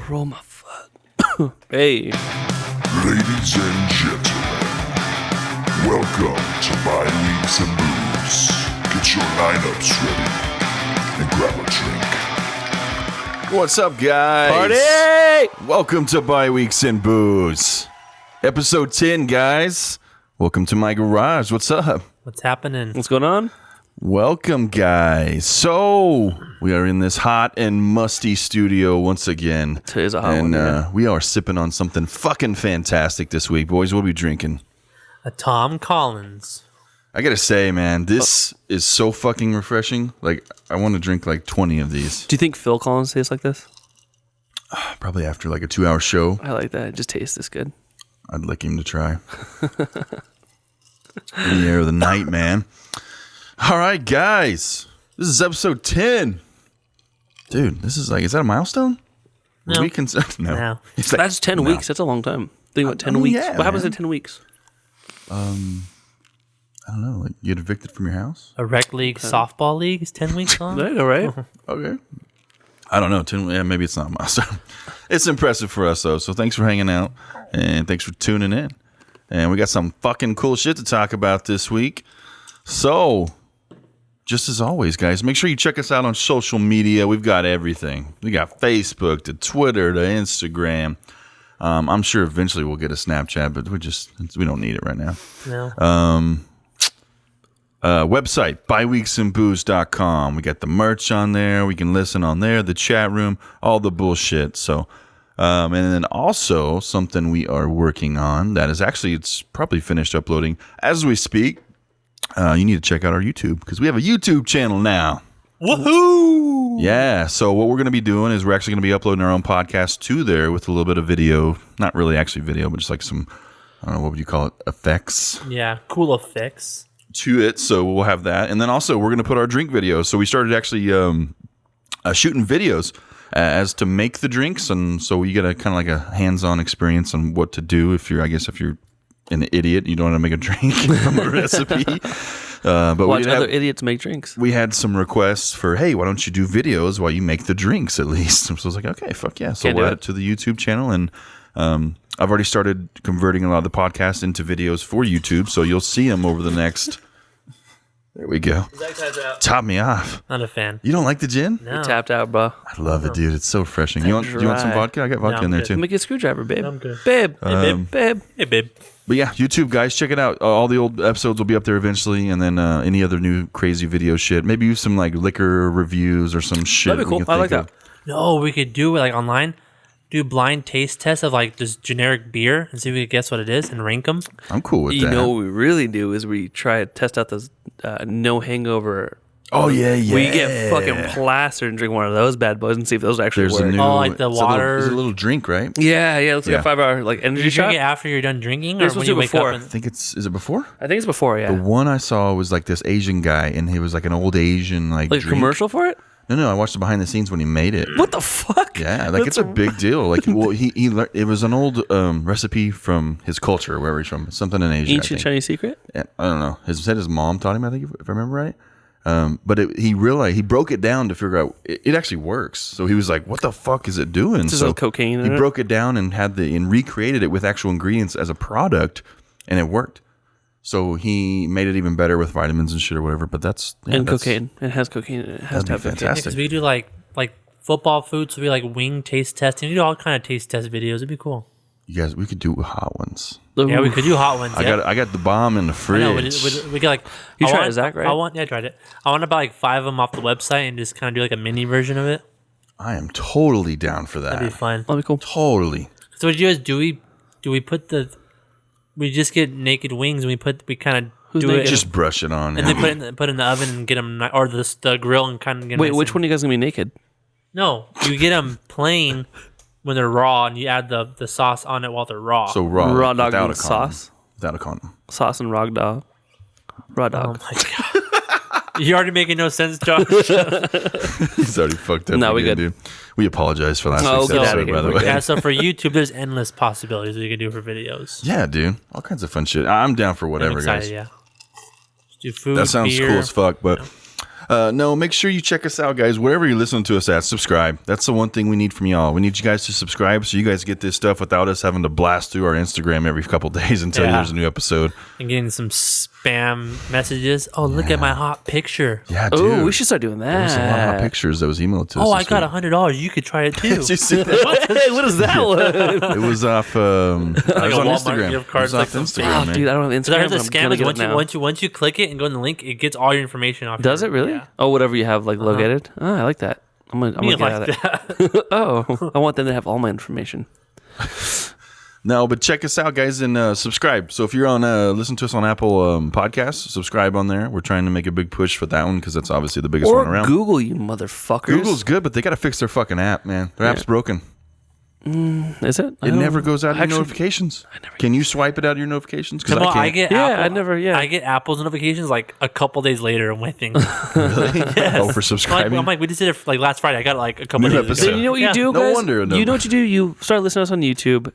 Roll my foot. Hey. Ladies and gentlemen, welcome to Bi-Weeks and Booze. Get your lineups ready and grab a drink. What's up, guys? Party! Welcome to Bi-Weeks and Booze. Episode 10, guys. Welcome to my garage. What's up? What's happening? What's going on? Welcome, guys. So, we are in this hot and musty studio once again. Today's a hot one. And we are sipping on something fucking fantastic this week. Boys, what are we drinking? A Tom Collins. I gotta say, man, this is so fucking refreshing. Like, I want to drink like 20 of these. Do you think Phil Collins tastes like this? Probably after like a 2-hour show. I like that. It just tastes this good. I'd like him to try. In the air of the night, man. All right, guys. This is episode 10. Dude, this is like, is that a milestone? No. No. It's like, That's 10 no. weeks. That's a long time. Think about 10 I mean, weeks. yeah, what happens man. in 10 weeks? I don't know. Like, you get evicted from your house? A rec league softball league is 10 weeks long. There you go, right? Okay. I don't know. 10, yeah, maybe it's not a milestone. It's impressive for us, though. So thanks for hanging out. And thanks for tuning in. And we got some fucking cool shit to talk about this week. So, just as always, guys, make sure you check us out on social media. We've got everything. We got Facebook to Twitter to Instagram. I'm sure eventually we'll get a Snapchat, but we don't need it right now. No. Website, byweeksandbooze.com. We got the merch on there. We can listen on there, the chat room, all the bullshit. So, and then also something we are working on that is actually, it's probably finished uploading as we speak. You need to check out our YouTube because we have a YouTube channel now. Woohoo! Yeah. So what we're going to be doing is we're actually going to be uploading our own podcast to there with a little bit of video. Not really actually video, but just like some, I don't know, what would you call it? Effects. Yeah, cool effects. To it, so we'll have that, and then also we're going to put our drink videos. So we started actually shooting videos as to make the drinks, and so you get a kind of like a hands-on experience on what to do if you're an idiot, you don't want to make a drink from a recipe. But Watch other idiots make drinks. We had some requests for, hey, why don't you do videos while you make the drinks at least? So I was like, okay, fuck yeah. So we'll add it to the YouTube channel, and I've already started converting a lot of the podcasts into videos for YouTube, so you'll see them over the next. There we go. Top me off. Not a fan. You don't like the gin? No. Tapped out, bro. I love it, dude. It's so refreshing. You want some vodka? I got vodka in there good. too. Make a screwdriver, babe. I'm good. Babe. Hey, babe. Hey, babe. But yeah, YouTube guys, check it out. All the old episodes will be up there eventually, and then any other new crazy video shit. Maybe some like liquor reviews or some shit. That'd be cool. I like that. No, we could do it like online. Do blind taste tests of like this generic beer and see if we could guess what it is and rank them. I'm cool with that. You know what we really do is we try to test out those no hangover. Oh yeah. We get fucking plastered and drink one of those bad boys and see if those actually There's work. a new. Oh, like the it's water. It's a little drink, right? Yeah. It's like a 5-hour like energy You shot. drink it after you're done drinking, or This when was you wake before. up? I think is it before? I think it's before. Yeah. The one I saw was like this Asian guy, and he was like an old Asian like Like a drink. commercial for it? No, I watched the behind the scenes when he made it. What the fuck? Yeah, like it's a big deal. Like, well, he learned, it was an old recipe from his culture, wherever he's from, something in Asia. Ancient Chinese secret? Yeah, I don't know. His mom taught him, I think, if I remember right. But he realized he broke it down to figure out it actually works. So he was like, "What the fuck is it doing?" Just so like cocaine. he In broke it down and recreated it with actual ingredients as a product, and it worked. So he made it even better with vitamins and shit or whatever. But that's cocaine. It has cocaine. It has to have that'd be cocaine. fantastic. Because we do like football food, so we like wing taste testing. We do all kind of taste test videos. It'd be cool. You guys, we could do hot ones. Yeah, we could do hot ones. I got the bomb in the fridge. I know, we get like. You tried it, Zach, right? I tried it. I want to buy like 5 of them off the website and just kind of do like a mini version of it. I am totally down for that. That'd be fun. That'd be cool. Totally. So what do you guys do? We put we just get naked wings and we kind of do naked? it Just brush it on. and then put it in the oven and get them or the grill and kind of get. Wait, nice which and, one are you guys gonna be naked? No, you get them plain when they're raw and you add the sauce on it while they're raw. So raw Dog without and a condom. sauce. Without a condom. Sauce and raw dog. Raw Oh dog. my god. You're already making no sense, Josh. He's already fucked up. No, we again, good. dude. We apologize for last Oh, week's get outta episode, here. by the We're way. good. Yeah, so for YouTube, there's endless possibilities that you can do for videos. Yeah, dude. All kinds of fun shit. I'm down for I'm whatever, excited, guys. yeah. Just do food, That sounds beer. cool as fuck, but No, make sure you check us out, guys. Wherever you're listening to us at, subscribe. That's the one thing we need from y'all. We need you guys to subscribe so you guys get this stuff without us having to blast through our Instagram every couple days and tell you there's a new episode. And getting some spam messages. Oh, look at my hot picture. Yeah, dude. Oh, we should start doing There's a lot of that. pictures that was emailed to us. Oh, I this got week. $100. You could try it too. Did you see that? Hey, what is that one? It was off. It was a on Walmart Instagram. gift It card, was like off some Instagram, Oh, man. dude, I don't have So I Instagram. heard the but I'm scam gonna is get it now. once you click it and go in the link, it gets all your information off. Does your- it really? Yeah. Oh, whatever you have like located. Oh, I like that. I'm gonna Me get out like of that. that. Oh, I want them to have all my information. No, but check us out, guys, and subscribe. So if you're on, listen to us on Apple Podcasts, subscribe on there. We're trying to make a big push for that one because that's obviously the biggest Or one around. Google, you motherfuckers. Google's good, but they got to fix their fucking app, man. Their app's broken. Is it? It never goes out of your Actually, notifications. Can you swipe it out of your notifications? Because Well, I I can't. get Yeah, Apple, I never- yeah. I get Apple's notifications like a couple days later on my thing. Really? Oh, for subscribing? I'm like, we just did it like last Friday. I got it like a couple New days episode. ago. You know what Yeah. you do, No guys? wonder, no. You know what you do? You start listening to us on YouTube.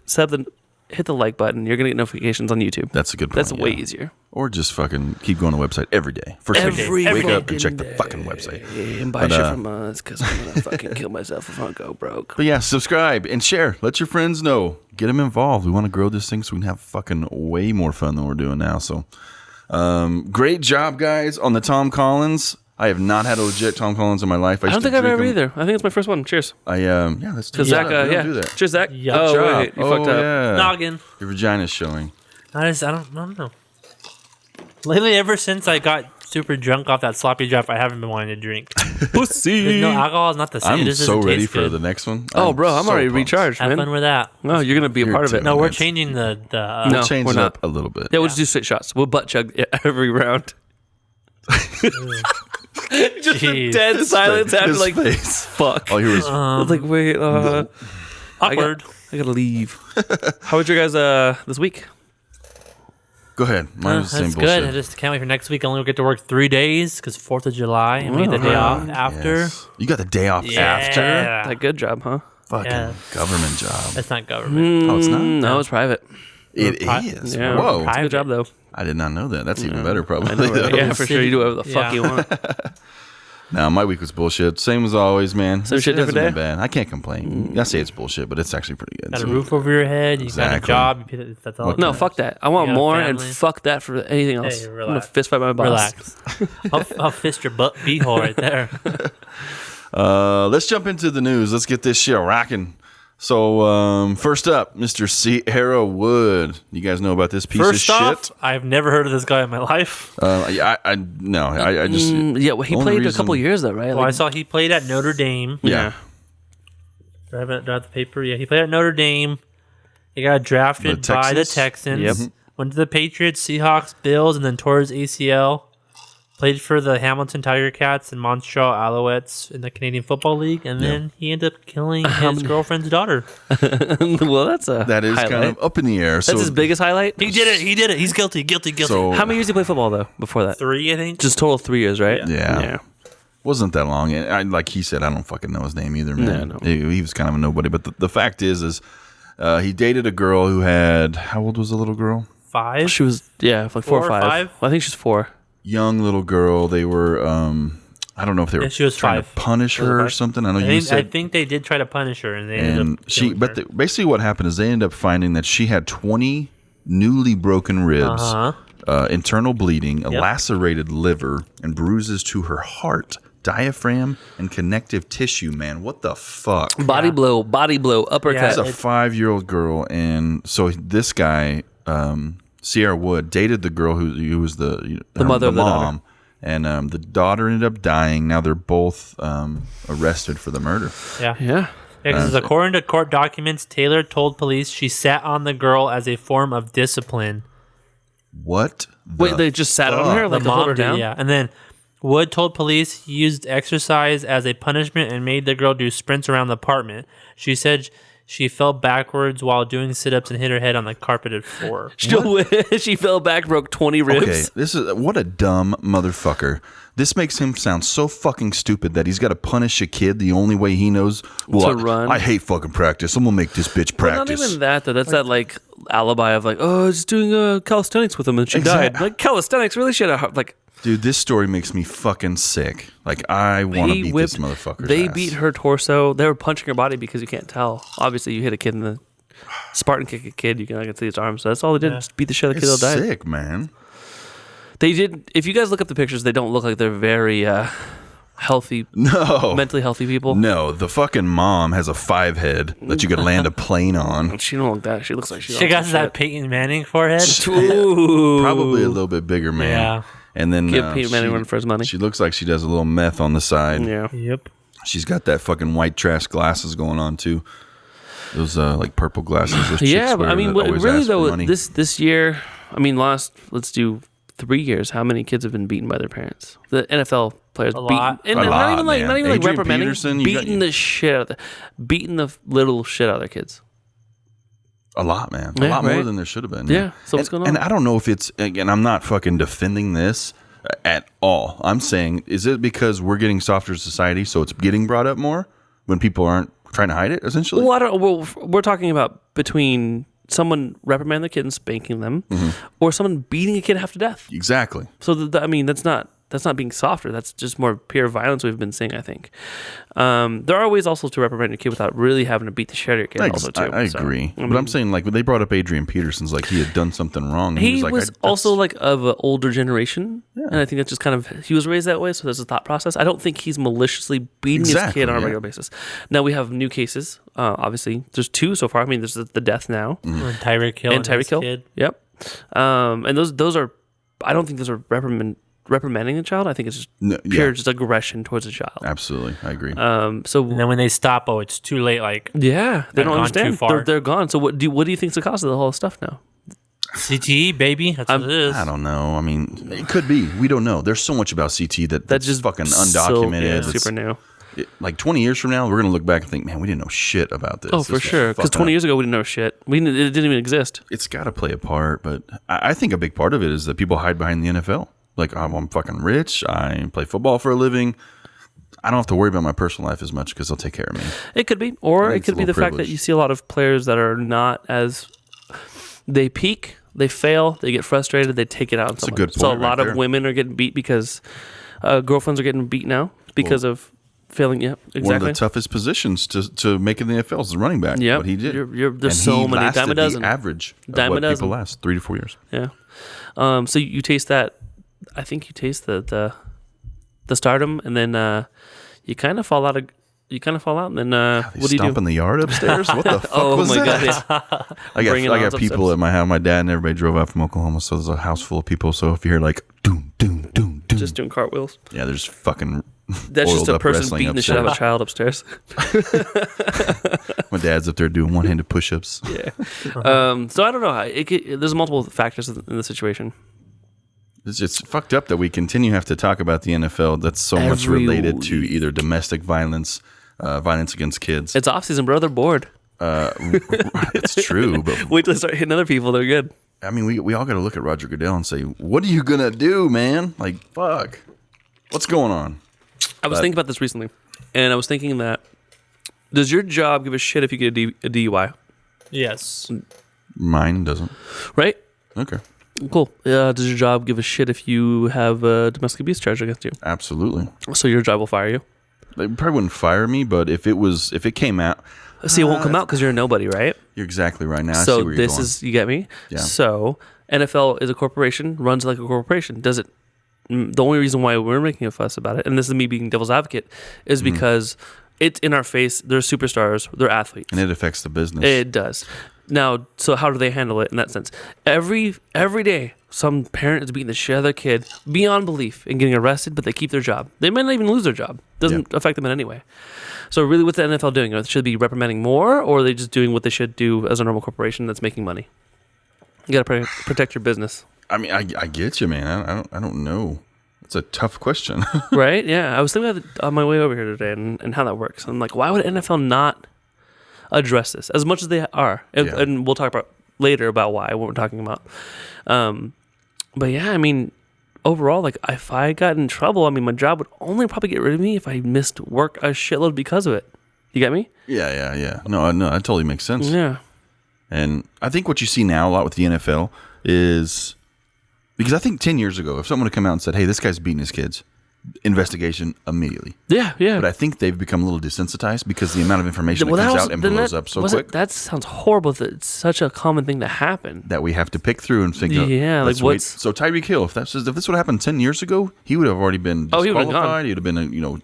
Hit the like button. You're gonna get notifications on YouTube. That's a good point. That's way yeah. easier. Or just fucking keep going to the website every day. First thing, Every wake up fucking and check the day. fucking website. And buy But, shit from us because I'm gonna fucking kill myself if I don't go broke. But yeah, subscribe and share. Let your friends know. Get them involved. We want to grow this thing so we can have fucking way more fun than we're doing now. So, great job, guys, on the Tom Collins. I have not had a legit Tom Collins in my life. I don't used to think I've drink ever 'em. either. I think it's my first one. Cheers. Yeah, let's do Because Zach, that. We don't do yeah. that. Cheers, Zach. Yeah. Oh, Good wait, job. you fucked up. Yeah. Noggin. Your vagina's showing. I don't know. Lately, ever since I got super drunk off that sloppy drop, I haven't been wanting to drink. Pussy. No, alcohol is not the same. I'm It just so doesn't ready taste for good. the next one. Oh, bro, I'm so already pumped. recharged, Have man. fun with that. No, you're gonna be a You're part of it. too. No, we're Nice. changing the No. We'll change we're it not. up a little bit. Yeah, we'll just do straight shots. We'll butt chug every round. Just Jeez. dead silence after His like face. fuck. All you hear is It's like wait, Awkward. I gotta leave. How was your guys this week? go ahead. Mine was the same That's bullshit. good. I just can't wait for next week. I only get to work 3 days because 4th of July and we get the day off after. Yes. You got the day off Yeah. after? That good job, huh? Fucking Yeah. government job. That's not government. Oh, it's not? No, it's private. It pri- is. Yeah. Whoa. It's a good job though. I did not know that. That's even better, probably. Yeah, for sure. You do whatever the fuck Yeah. you want. No, my week was bullshit. Same as always, man. Same shit, It hasn't different been day? bad. I can't complain. I say it's bullshit, but it's actually pretty good. Got a So- roof over your head. You got a Exactly. job. That's all. No, fuck that. I want You got a more and family? fuck that for anything else. Hey, I'm gonna relax. fist fight my boss. Relax. I'll fist your butt beehole right there. Let's jump into the news. Let's get this shit rocking. So, first up, Mr. Sierra Wood. You guys know about this piece First of off, shit? I've never heard of this guy in my life. Yeah, I just Yeah, well, he Only played a reason- couple years though, right? Well, I saw he played at Notre Dame. yeah. Do I have it? Do I have the paper? Yeah, he played at Notre Dame. He got drafted The by the Texans? Texans. Yep. Went to the Patriots, Seahawks, Bills, and then tore his ACL. Played for the Hamilton Tiger Cats and Montreal Alouettes in the Canadian Football League, and then he ended up killing his girlfriend's daughter. well, that's a That is highlight. kind of up in the air. So That's his biggest highlight. He did it. He did it. He's guilty. Guilty. So- How many years did he play football though before that? 3, I think. Just total 3 years, right? Yeah. wasn't that long. And like he said, I don't fucking know his name either, man. No. He was kind of a nobody. But the fact is he dated a girl who had, how old was the little girl? 5. She was like 4 4 or or 5. 5? Well, I think she's 4. Young little girl. They were, I don't know if they were she was trying 5. to punish her or 5. something. I know I you think, said. I think they did try to punish her, and they ended And up she, killing but her. basically what happened is they ended up finding that she had 20 newly broken ribs, internal bleeding, a lacerated liver, and bruises to her heart, diaphragm, and connective tissue. Man, what the fuck? Body blow, uppercut. She's a 5-year-old girl, and so this guy, Sierra Wood, dated the girl who was the mother of the mom, daughter. and the daughter ended up dying. Now they're both arrested for the murder. Yeah. Because according to court documents, Taylor told police she sat on the girl as a form of discipline. What? Wait, they just sat on her The like to hold mom her did, down? yeah. And then Wood told police he used exercise as a punishment and made the girl do sprints around the apartment. She said she fell backwards while doing sit-ups and hit her head on the carpeted floor. She fell back, broke 20 ribs. Okay, this is what a dumb motherfucker. This makes him sound so fucking stupid that he's got to punish a kid the only way he knows. Well, To run. I hate fucking practice. I'm gonna make this bitch Well, not practice. even that though. That's that like alibi of like, oh, I was just doing calisthenics with him and she died. Like calisthenics really should have like. Dude, this story makes me fucking sick. Like, I want to beat this motherfucker's They ass. beat her torso. They were punching her body because you can't tell. Obviously, you hit a kid in the Spartan kick a kid. You can see his arms. So that's all they did. Just beat the shit out of the kid that died. Sick, man. They did. If you guys look up the pictures, they don't look like they're very healthy. No. Mentally healthy people. No, the fucking mom has a 5 head that you could land a plane on. She don't look that. She looks like She got that Peyton Manning forehead. Ooh. Probably a little bit bigger, man. Yeah. And then Give Peyton Manning one for his money. She looks like she does a little meth on the side. Yeah. Yep. She's got that fucking white trash glasses going on too. Those like purple glasses. Those chicks Yeah, but wear I mean, that always really ask for though, money. this year, I mean, let's do 3 years. How many kids have been beaten by their parents? The NFL players beaten, lot. and A not lot, even like man. not even like Adrian reprimanding, Peterson, beating the shit out of beating the little shit out of their kids. A lot, man. Yeah, A lot more right? than there should have been. Yeah. So what's going on? And I don't know if it's, again, I'm not fucking defending this at all. I'm saying, is it because we're getting softer society, so it's getting brought up more when people aren't trying to hide it, essentially? Well, I don't. Well, we're talking about between someone reprimanding the kid and spanking them, or someone beating a kid half to death. Exactly. So I mean, that's not being softer. That's just more pure violence we've been seeing, I think. There are ways also to reprimand a kid without really having to beat the shit out of your kid. Also, too. I So, agree. I mean, But I'm saying, like, when they brought up Adrian Peterson's, like, he had done something wrong. And he like, was also like of an older generation, and I think that's just kind of he was raised that way. So there's a thought process. I don't think he's maliciously beating his Exactly, kid on a yeah. regular basis. Now we have new cases. Obviously, there's 2 so far. I mean, there's the death now And Tyreek Hill and Tyreek Hill. kid. Yep. And those are. I don't think those are reprimanding the child. I think it's just pure just aggression towards a child. Absolutely. I agree. So And then when they stop, it's too late. Like yeah, they I've don't gone understand. too far. They're gone. So what do you think's the cause of the whole stuff now? CTE, baby. That's what it is. I don't know. I mean, it could be. We don't know. There's so much about CT that's just fucking undocumented. So, super new. Like 20 years from now, we're going to look back and think, man, we didn't know shit about this. Oh, This for was sure. Because fucked 20 up. years ago, we didn't know shit. It didn't even exist. It's got to play a part, but I think a big part of it is that people hide behind the NFL. Like, oh, I'm fucking rich. I play football for a living. I don't have to worry about my personal life as much because they'll take care of me. It could be. Or I it think could it's be a the little fact that privilege. you see a lot of players that are not as... They peak, they fail, they get frustrated, they take it out on someone. good So a point lot right of there. women are getting beat because... girlfriends are getting beat now because of failing. Yeah, exactly. One of the toughest positions to make in the NFL is the running back. Yep. What he did. There's And so he many. lasted Dime a dozen. The average of Dime a what dozen. people last 3 to 4 years. Yeah. So you taste that. I think you taste the stardom, and then you kind of fall out of. You kind of fall out, and then what do you Stomp do? in the yard upstairs? What the fuck Oh was my that? god! Yeah. I Bringing got odds people upstairs. at my house. My dad and everybody drove out from Oklahoma, so there's a house full of people. So if you hear like doom, doom, doom, doom, Just doing cartwhils. yeah, there's fucking That's just oiled a up person wrestling beating the shit out of a upstairs. child upstairs. My dad's up there doing one-handed push-ups. Yeah. So I don't know. There's multiple factors in the situation. It's just fucked up that we continue to have to talk about the NFL. That's so much related to either domestic violence, violence against kids. It's off season, bro. They're bored. It's true, but Wait till they start hitting other people. They're good. I mean, we all got to look at Roger Goodell and say, "What are you gonna do, man? Like, fuck, what's going on?" I was thinking about this recently, and I was thinking that does your job give a shit if you get a DUI? Yes. Mine doesn't. Right? Okay, Cool. Does your job give a shit if you have a domestic abuse charge against you? absolutely. So your job will fire you? They probably wouldn't fire me, but if it came out, See, it won't come out because you're a nobody, right? you're exactly right. Now I see So where you're this going. is, you get me? Yeah. So NFL is a corporation, runs like a corporation. Does it? The only reason why we're making a fuss about it, and this is me being devil's advocate, is Mm-hmm. because it's in our face. They're superstars. They're athletes. and it affects the business. It does. Now, so how do they handle it in that sense? Every day, some parent is beating the shit out of their kid beyond belief and getting arrested, but they keep their job. They might not even lose their job. Doesn't affect them in any way. So really, what's the NFL doing? Should they be reprimanding more, or are they just doing what they should do as a normal corporation that's making money? You got to protect your business, I mean, I get you, man. I don't know. It's a tough question. right? Yeah, I was thinking about it on my way over here today and how that works. I'm like, why would NFL not address this as much as they are? Yeah. And we'll talk about later about why, what we're talking about. But yeah, I mean, overall, like if I got in trouble, I mean, my job would only probably get rid of me if I missed work a shitload because of it. You get me? Yeah. No, that totally makes sense. Yeah. And I think what you see now a lot with the NFL is because I think 10 years ago, if someone had come out and said, hey, this guy's beating his kids, investigation immediately. Yeah. But I think they've become a little desensitized because the amount of information that comes out and blows up so quick. That sounds horrible. That it's such a common thing to happen. That we have to pick through and think, like what's... So Tyreek Hill, if this would happen 10 years ago, he would have already been disqualified. He would have been,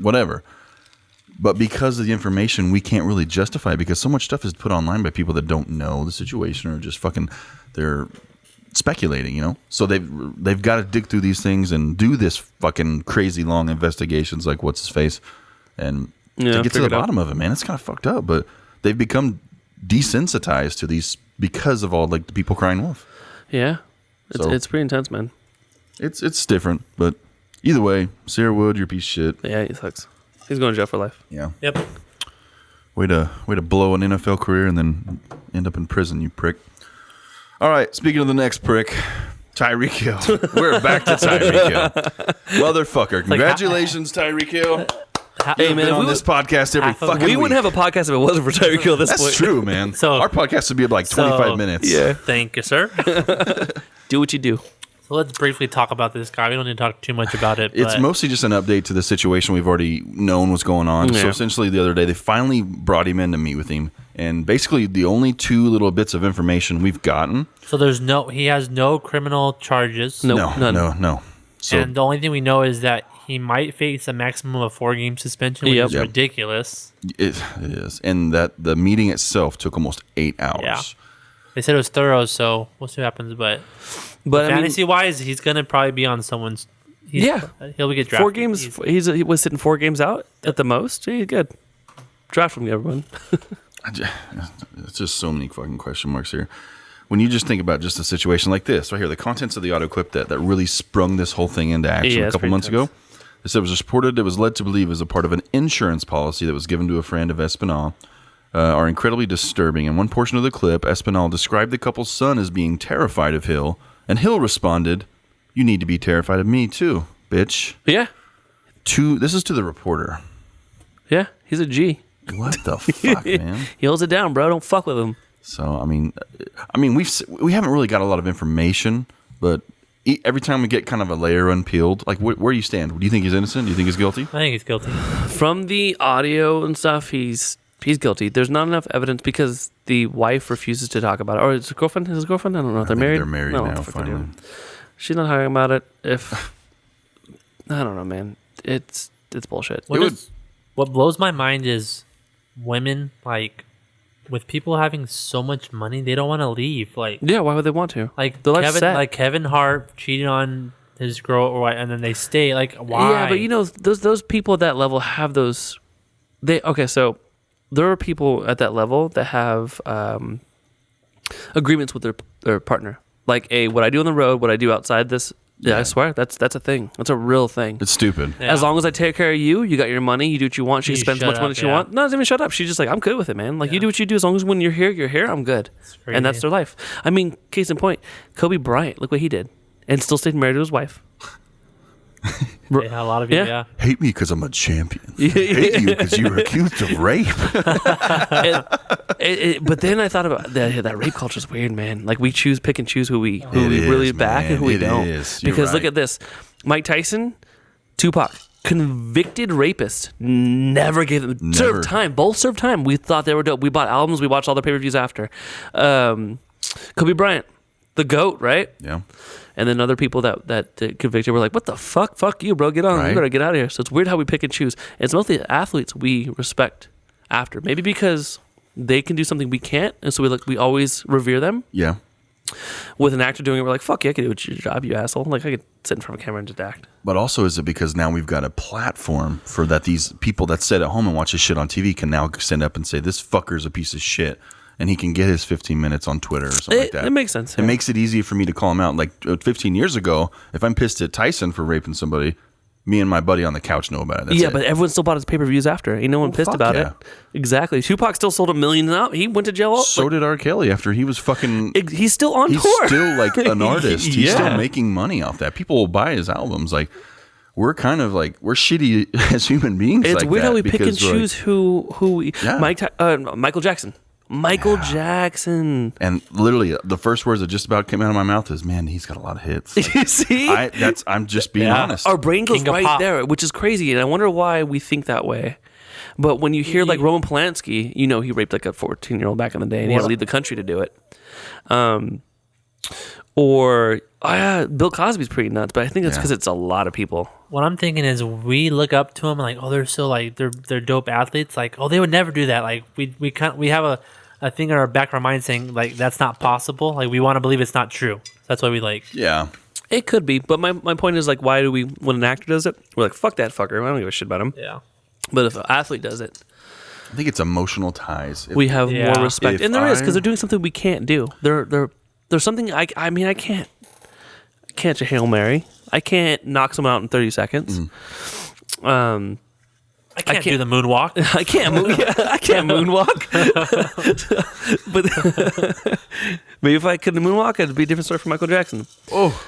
whatever. But because of the information, we can't really justify it because so much stuff is put online by people that don't know the situation or just they're speculating, So they've got to dig through these things and do this fucking crazy long investigations like what's his face and to get to the bottom of it, man. It's kind of fucked up, but they've become desensitized to these because of all like the people crying wolf. Yeah, it's pretty intense, man. It's different, but either way, Sierra Wood, you're a piece of shit. Yeah, he sucks. He's going to jail for life. Yeah. Yep. Way to blow an NFL career and then end up in prison, you prick. All right, speaking of the next prick, Tyreek Hill. We're back to Tyreek Hill. Motherfucker. Congratulations, Tyreek Hill. Hey, man, on this podcast every fucking week. We wouldn't have a podcast if it wasn't for Tyreek Hill at this point. That's true, man. So our podcast would be like 25 minutes. Yeah. Thank you, sir. Do what you do. So let's briefly talk about this guy. We don't need to talk too much about it. It's mostly just an update to the situation we've already known what's going on. Yeah. So essentially the other day, they finally brought him in to meet with him. And basically the only two little bits of information we've gotten. So he has no criminal charges. Nope, No. So, And the only thing we know is that he might face a maximum of 4-game suspension, which is ridiculous. It is. And that the meeting itself took almost 8 hours. Yeah. They said it was thorough, so we'll see what happens. But fantasy-wise, he's going to probably be on some's... He'll get drafted. 4 games. He was sitting 4 games out at the most. He's good. Draft from everyone. It's just so many fucking question marks here. When you just think about just a situation like this, right here, the contents of the audio clip that really sprung this whole thing into action a couple months ago. It said it was reported it was led to believe as a part of an insurance policy that was given to a friend of Espinal are incredibly disturbing. In one portion of the clip, Espinal described the couple's son as being terrified of Hill, and Hill responded, "You need to be terrified of me too, bitch." Yeah. This is to the reporter. Yeah, he's a G. What the fuck, man? He holds it down, bro. Don't fuck with him. So I mean, we haven't really got a lot of information, but every time we get kind of a layer unpeeled, like where do you stand? Do you think he's innocent? Do you think he's guilty? I think he's guilty. From the audio and stuff, he's guilty. There's not enough evidence because the wife refuses to talk about it. Or his girlfriend? I don't know if they're married. They're married now, finally. She's not talking about it. I don't know, man. It's bullshit. What blows my mind is women, like, with people having so much money, they don't want to leave. Like, yeah, why would they want to? Like Kevin Hart cheating on his girl, and then they stay. Like, why? Yeah, but those people at that level have those. So there are people at that level that have agreements with their partner. Like what I do on the road, what I do outside this. Yeah, I swear that's a thing. That's a real thing. It's stupid. Yeah. As long as I take care of you, you got your money. You do what you want. She spends as much money as she wants. No, doesn't even shut up. She's just like, I'm good with it, man. Like you do what you do. As long as when you're here, I'm good. And that's their life. I mean, case in point, Kobe Bryant. Look what he did, and still stayed married to his wife. Yeah, a lot of you. Yeah. Hate me because I'm a champion. Hate you because you were accused of rape. But then I thought about that rape culture is weird, man. Like we pick and choose who we really back and who we don't. Because look at this, Mike Tyson, Tupac, convicted rapists, never gave them served time. Both served time. We thought they were dope. We bought albums. We watched all their pay-per-views after. Kobe Bryant, the GOAT, right? Yeah. And then other people that convicted were like, what the fuck? Fuck you, bro. Get on. Right. You better get out of here. So it's weird how we pick and choose. It's mostly athletes we respect after. Maybe because they can do something we can't. And so we always revere them. Yeah. With an actor doing it, we're like, fuck yeah, I can do your job, you asshole. Like, I could sit in front of a camera and just act. But also, is it because now we've got a platform for that these people that sit at home and watch this shit on TV can now stand up and say, this fucker's a piece of shit. And he can get his 15 minutes on Twitter or something like that. It makes sense. It makes it easy for me to call him out. Like 15 years ago, if I'm pissed at Tyson for raping somebody, me and my buddy on the couch know about it. That's but everyone still bought his pay-per-views after. Ain't no one pissed about it. Exactly. Tupac still sold $1 million out. He went to jail. So did R. Kelly after he was fucking... He's still on tour. He's still like an artist. He's still making money off that. People will buy his albums. Like, we're kind of like, we're shitty as human beings. It's like weird that how we pick and choose who we... Michael Jackson. Michael Jackson. And literally, the first words that just about came out of my mouth is, "Man, he's got a lot of hits." Like, You see? I'm just being honest. Our brain goes King of right pop. there, which is crazy. And I wonder why we think that way. But when you hear like Roman Polanski, you know he raped like a 14-year-old back in the day and he had to leave the country to do it. Or Bill Cosby's pretty nuts, but I think it's because it's a lot of people. What I'm thinking is we look up to them like, oh, they're so like they're dope athletes. Like, oh, they would never do that. Like we have a thing in our back of our mind saying like that's not possible. Like we want to believe it's not true. That's why we like. Yeah. It could be, but my point is like, why do we, when an actor does it, we're like, fuck that fucker. I don't give a shit about him. Yeah. But if an athlete does it, I think it's emotional ties. we have more respect, and there is because I- they're doing something we can't do. There's something I mean I can't a Hail Mary. I can't knock someone out in 30 seconds. I can't do the moonwalk. I can't moonwalk. but maybe if I could moonwalk, it'd be a different story for Michael Jackson. Oh,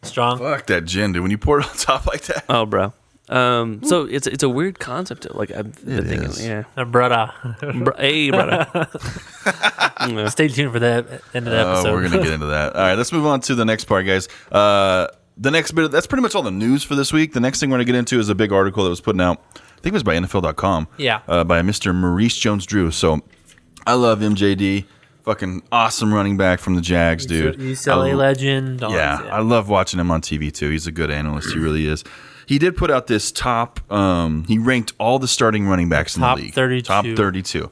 Strong. fuck that gin, dude. When you pour it on top like that. Oh, bro. So it's a weird concept. Like I've been thinking, is. yeah. Brother. Hey, brother. Stay tuned for the end of the episode. We're gonna get into that. All right, let's move on to the next part, guys. The next bit, that's pretty much all the news for this week. The next thing we're gonna get into is a big article that was put out. I think it was by NFL.com. Yeah. By Mr. Maurice Jones Drew. So I love MJD. Fucking awesome running back from the Jags, dude. UCLA legend. Yeah, I love watching him on TV too. He's a good analyst. He really is. He did put out this top. He ranked all the starting running backs in the league. 32. Top 32.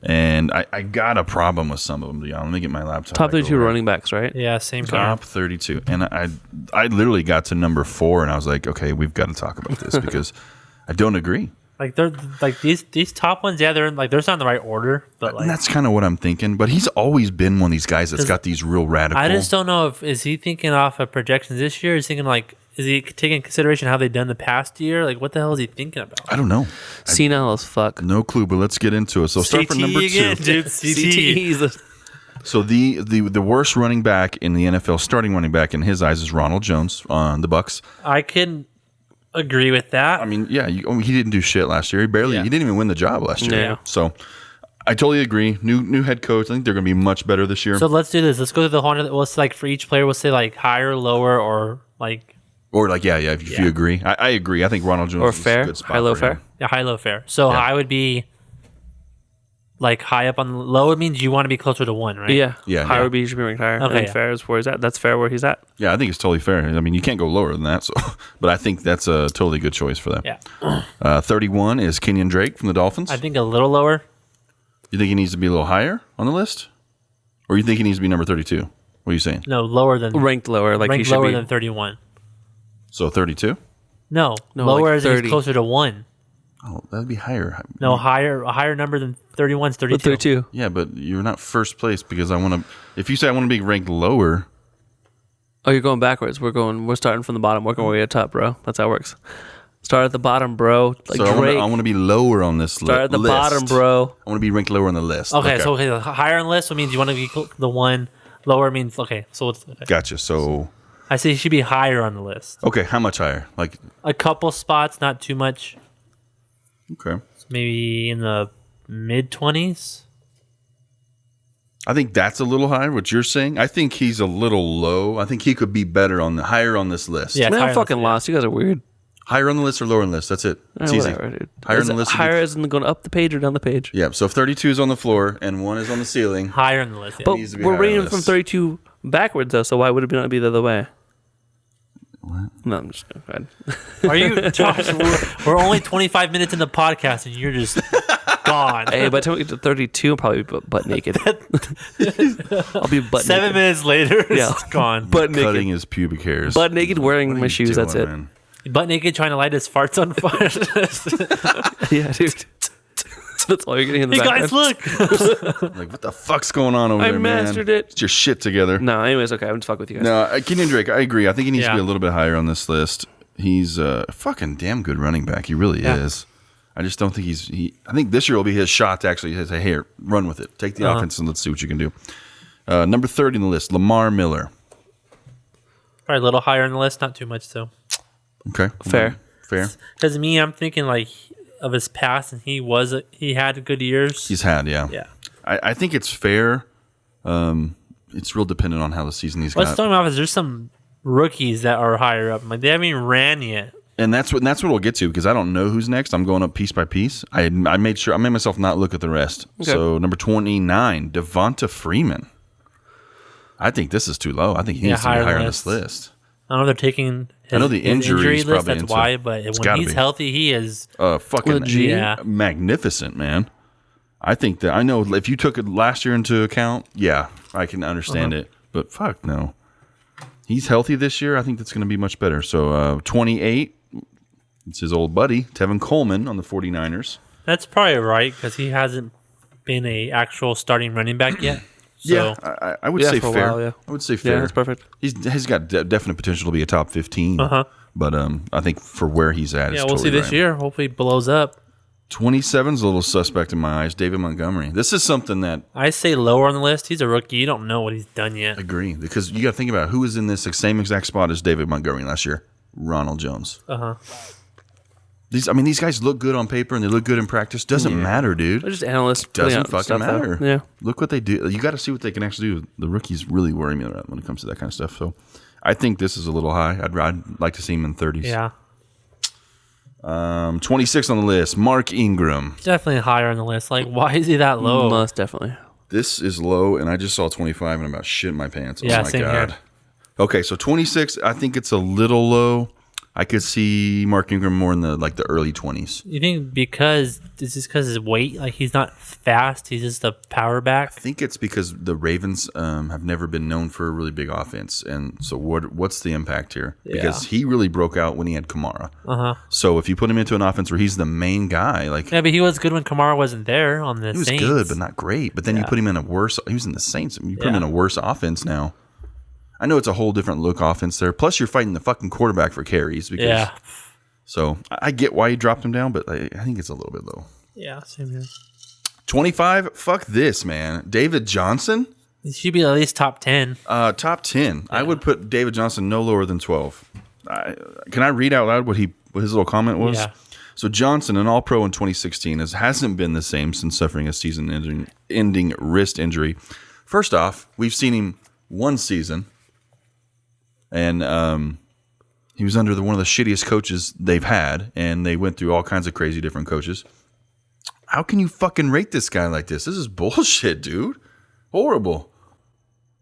And I got a problem with some of them. Let me get my laptop. Top back 32 over. running backs, right? Yeah, same Top 32. And I literally got to number 4, and I was like, okay, we've got to talk about this because I don't agree. Like they're like these top ones. Yeah, they're like they're not in the right order, but like And that's kind of what I'm thinking. But he's always been one of these guys that's got these real radical. I just don't know if is he thinking off of projections this year? Is he thinking like is he taking into consideration how they've done the past year? Like what the hell is he thinking about? I don't know. Senile as fuck. No clue, but let's get into it. So start for number 2. again, dude. CTE. So the worst running back in the NFL, starting running back in his eyes, is Ronald Jones on the Bucks. I can agree with that. I mean, yeah, he didn't do shit last year. He didn't even win the job last year. Yeah. So I totally agree. New head coach. I think they're going to be much better this year. So let's do this. Let's go to the whole. Let's like for each player, we'll say like higher, lower, or like Or like, if you agree. I agree. I think Ronald Jones Or is a fair, good spot high, low, for him. fair. yeah, high, low, fair. So I would be like high up on the low. It means you want to be closer to 1, right? Yeah. Yeah, Higher yeah. would be, he should be ranked higher. Okay, And yeah. fair is where he's at. That's fair where he's at. Yeah, I think it's totally fair. I mean, you can't go lower than that. So, but I think that's a totally good choice for them. Yeah. 31 is Kenyon Drake from the Dolphins. I think a little lower. You think he needs to be a little higher on the list? Or you think he needs to be number 32? What are you saying? No, lower than Ranked lower, like he ranked should lower be. than 31. So 32? No, No, lower like is he's 30. closer to 1. Oh, that'd be higher. No, higher. A higher number than 31 is 32. 32. Yeah, but you're not first place because I want to. If you say I want to be ranked lower, Oh, you're going backwards. We're starting from the bottom, working our way to top, bro. That's how it works. Start at the bottom, bro. Like so Drake. I want to be lower on this list. Start at the bottom, bro. I want to be ranked lower on the list. Okay, so the higher on the list means you want to be the 1. Lower means okay. So it's okay. Gotcha. So I say he should be higher on the list. okay, how much higher? Like A couple spots, not too much. okay, Maybe in the mid 20s. I think that's a little high. What you're saying? I think he's a little low. I think he could be better higher on this list. Yeah. Man, higher I'm than fucking that. lost. You guys are weird. Higher on the list or lower on the list? That's it. It's easy. Whatever, dude. Higher Is on the it list. Higher as in going up the page or down the page? Yeah. So if 32 is on the floor and 1 is on the ceiling, Higher on the list. Yeah. But needs to be we're higher on rating the from list. 32 backwards, though, so why would it not be the other way? What? No, I'm just go ahead. Are you, Josh? We're only 25 minutes in the podcast and you're just gone. Hey, by the time we get to 32, I'll probably be butt naked. I'll be butt 7 naked. minutes later, Yeah. it's gone. Butt naked. cutting his pubic hairs. Butt naked wearing What are my you shoes, that's doing, it. man? Butt naked trying to light his farts on fire. Yeah, dude. That's all you're getting in the Hey background. guys, look. Like, what the fuck's going on over I there, man? mastered it. Get your shit together. No, anyways, okay, I'm just fucking with you guys. No, Kenyon Drake, I agree. I think he needs to be Yeah. a little bit higher on this list. He's a fucking damn good running back. He really is. I just don't think I think this year will be his shot to actually say, hey, run with it. Take the offense and let's see what you can do. Number 30 on the list, Lamar Miller. Probably a little higher on the list, not too much though. Okay. Fair. Because me, I'm thinking like of his past, and he had good years. He's had, yeah. Yeah. I think it's fair. It's real dependent on how the season he's What's got. throwing me off is there's some rookies that are higher up. Like they haven't even ran yet. And that's what we'll get to because I don't know who's next. I'm going up piece by piece. I made myself not look at the rest. Okay. So number 29, Devonta Freeman. I think this is too low. I think he needs to be higher on this list. I don't know if they're taking I know the injury list. probably That's why. But when he's healthy, he is fucking legit. magnificent, man. I think that I know if you took it last year into account, yeah, I can understand it. But fuck no. He's healthy this year. I think that's going to be much better. So 28, it's his old buddy, Tevin Coleman on the 49ers. That's probably right because he hasn't been a actual starting running back yet. So, yeah, I would say for a fair. while, yeah. I would say fair. Yeah, that's perfect. He's got definite potential to be a top 15. But I think for where he's at, yeah, it's we'll totally see this right. year. Hopefully, he blows up. 27's a little suspect in my eyes. David Montgomery. This is something that I say lower on the list. He's a rookie. You don't know what he's done yet. I agree because you got to think about who was in this same exact spot as David Montgomery last year. Ronald Jones. These guys look good on paper and they look good in practice. Doesn't matter, dude. They're just analysts. Doesn't putting out fucking stuff, though. matter. Yeah. Look what they do. You got to see what they can actually do. The rookies really worry me when it comes to that kind of stuff. So I think this is a little high. I'd like to see him in 30s. Yeah. 26 on the list. Mark Ingram. Definitely higher on the list. Like, why is he that low? Most definitely. This is low, and I just saw 25 and I'm about shit my pants. Yeah, oh my same god. here. Okay, so 26. I think it's a little low. I could see Mark Ingram more in the early 20s. You think because his weight, like he's not fast, he's just a power back? I think it's because the Ravens have never been known for a really big offense, and so what's the impact here? Because he really broke out when he had Kamara. So if you put him into an offense where he's the main guy, yeah, but he was good when Kamara wasn't there on the Saints. He was good, but not great. But then you put him in a worse. He was in the Saints. You put him in a worse offense now. I know it's a whole different look offense there. Plus, you're fighting the fucking quarterback for carries. Because, so I get why you dropped him down, but I think it's a little bit low. Yeah, same here. 25. Fuck this, man. David Johnson. He should be at least top 10. Top 10. I would put David Johnson no lower than 12. Can I read out loud what his little comment was? Yeah. So Johnson, an All-Pro in 2016, hasn't been the same since suffering a season-ending wrist injury. First off, we've seen him one season. And he was under one of the shittiest coaches they've had, and they went through all kinds of crazy different coaches. How can you fucking rate this guy like this? This is bullshit, dude. Horrible.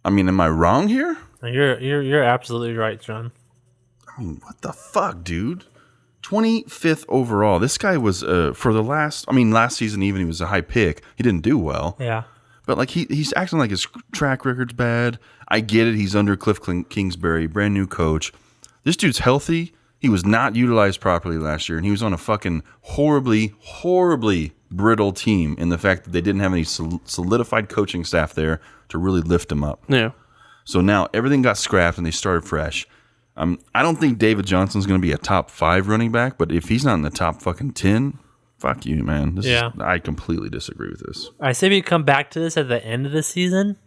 I mean, am I wrong here? You're absolutely right, John. I mean, what the fuck, dude? 25th overall. This guy was last season even he was a high pick. He didn't do well. Yeah. But like he's acting like his track record's bad. I get it. He's under Cliff Kingsbury, brand new coach. This dude's healthy. He was not utilized properly last year, and he was on a fucking horribly, horribly brittle team in the fact that they didn't have any solidified coaching staff there to really lift him up. Yeah. So now everything got scrapped and they started fresh. I don't think David Johnson's going to be a top 5 running back, but if he's not in the top fucking 10, fuck you, man. I completely disagree with this. I say we come back to this at the end of the season.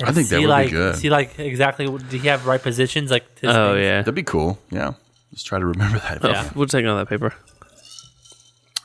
I think that would be good. See, exactly, do he have right positions? Yeah. That'd be cool. Yeah. Let's try to remember that. Yeah. We'll take it on that paper.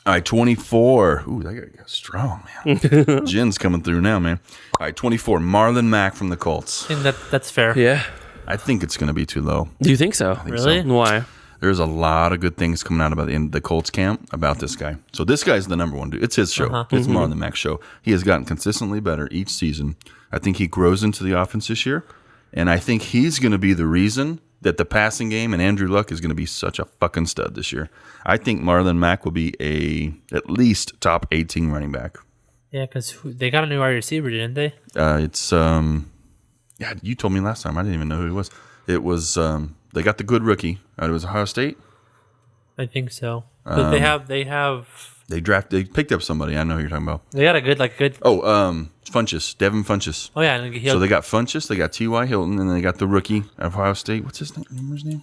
All right, 24. Ooh, that guy got strong, man. Jin's coming through now, man. All right, 24. Marlon Mack from the Colts. I think that's fair. Yeah. I think it's going to be too low. Do you think so? Really? Why? There's a lot of good things coming out about the Colts camp about this guy. So this guy's the number one dude. It's his show. It's Marlon Mack's show. He has gotten consistently better each season. I think he grows into the offense this year, and I think he's going to be the reason that the passing game and Andrew Luck is going to be such a fucking stud this year. I think Marlon Mack will be at least top 18 running back. Yeah, because they got a new wide receiver, didn't they? You told me last time. I didn't even know who he was. It was they got the good rookie. It was Ohio State. I think so. But they have They picked up somebody. I know who you're talking about. they got a good. Funchess, Devin Funchess. Oh yeah, and So they got Funchess, they got T.Y. Hilton, and they got the rookie of Ohio State. What's his name? Remember his name?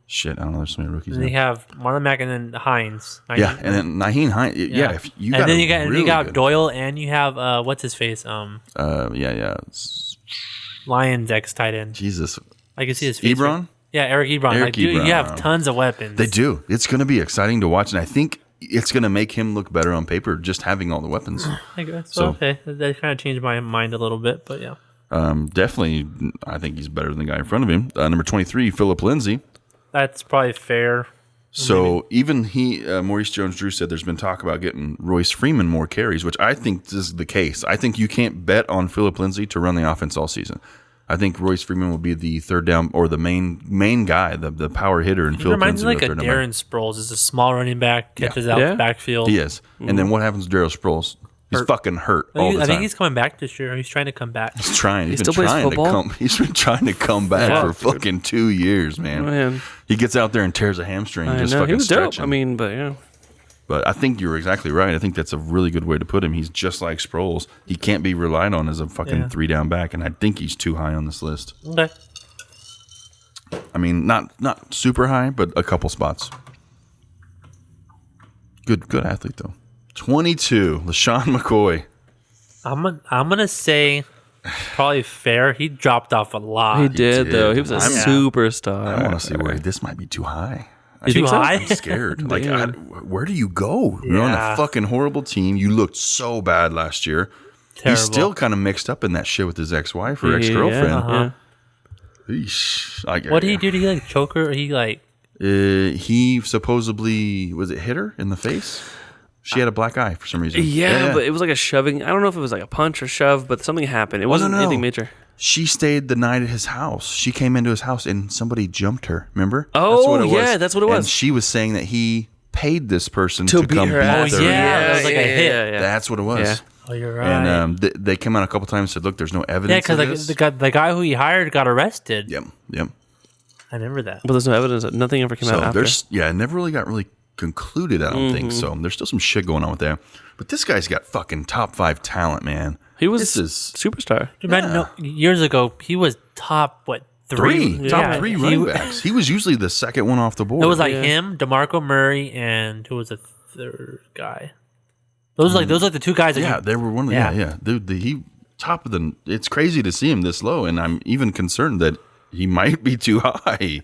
Shit, I don't know. There's so many rookies. and they have Marlon Mack and then Hines. Yeah, and then Naheem Hines. Yeah, if you got and then you got good, Doyle, and you have what's his face? Lions ex tight end. Jesus. I can see his face. Ebron? Yeah, Eric Ebron. Eric Dude, Ebron. you have tons of weapons. They do. It's going to be exciting to watch, and I think it's going to make him look better on paper just having all the weapons. I guess. So- Okay. That kind of changed my mind a little bit, but yeah. Definitely, I think he's better than the guy in front of him. Number 23, Philip Lindsay. That's probably fair. So even Maurice Jones Drew said there's been talk about getting Royce Freeman more carries, which I think this is the case. I think you can't bet on Philip Lindsay to run the offense all season. I think Royce Freeman will be the third down or the main guy, the power hitter, and He Philip reminds Lindsay me like a Darren Sproles. Is a small running back, catches out Yeah. the backfield. He is. And then what happens to Daryl Sproles? He's fucking hurt all the I time. think he's coming back this year. He's trying to come back. He's trying. He's He been still plays trying to football? come. He's been trying to come back Yeah, for fucking 2 years, man. Man. He gets out there and tears a hamstring. I Just know. fucking He was dope. stretching. I mean, but yeah. But I think you're exactly right. I think that's a really good way to put him. He's just like Sproles. He can't be relied on as a fucking 3-down back, and I think he's too high on this list. Okay. I mean, not super high, but a couple spots. Good athlete though. 22, LaShawn McCoy. I'm gonna say probably fair. He dropped off a lot. He did, did. though. He was a I'm- superstar. I want to see where this might be too high. You think Too so? high? I'm scared. Like, Damn. where do you go? You're on a Yeah. fucking horrible team. You looked so bad last year. Terrible. He's still kind of mixed up in that shit with his ex-wife or ex-girlfriend. Yeah. Eesh. I get What did he ya. do? Did he like choke her? Or he like He supposedly, was it hit her in the face? She had a black eye for some reason. Yeah, but it was like a shoving. I don't know if it was like a punch or shove, but something happened. It wasn't no. anything major. She stayed the night at his house. She came into his house and somebody jumped her. Remember? Oh, yeah, that's what it was. And she was saying that he paid this person To to beat come her beat ass. her. Yeah, that was like a hit. Yeah. That's what it was. Yeah. oh you're right. And they came out a couple times and said, look, there's no evidence yeah, because of like this. the guy who he hired got arrested. Yep. I remember that. But there's no evidence that nothing ever came So out after. it never really got concluded, I don't think. So there's still some shit going on with that. But this guy's got fucking top 5 talent, man. He was This is superstar. Imagine, no, years ago, he was top three? top 3 He- running backs. He was usually the second one off the board. It was like Yeah. him, DeMarco Murray, and who was the third guy? Those like the two guys. That yeah, you- they were one of the, yeah. Dude, he top of the. It's crazy to see him this low, and I'm even concerned that he might be too high.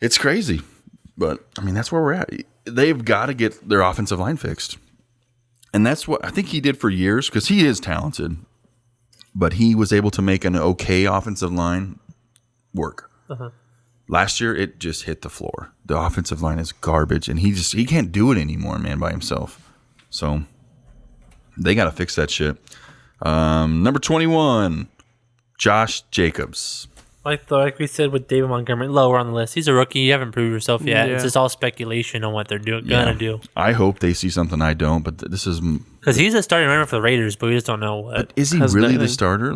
It's crazy, but I mean that's where we're at. They've got to get their offensive line fixed, and that's what I think he did for years because he is talented, but he was able to make an okay offensive line work. Last year, it just hit the floor. The offensive line is garbage, and he can't do it anymore, man, by himself. So they got to fix that shit. Number 21, Josh Jacobs. like we said with David Montgomery, lower on the list. He's a rookie. You haven't proved yourself yet. Yeah. It's just all speculation on what they're gonna do. I hope they see something I don't, but this is. Because he's a starting runner for the Raiders, but we just don't know what. But is he Has really the nothing. starter?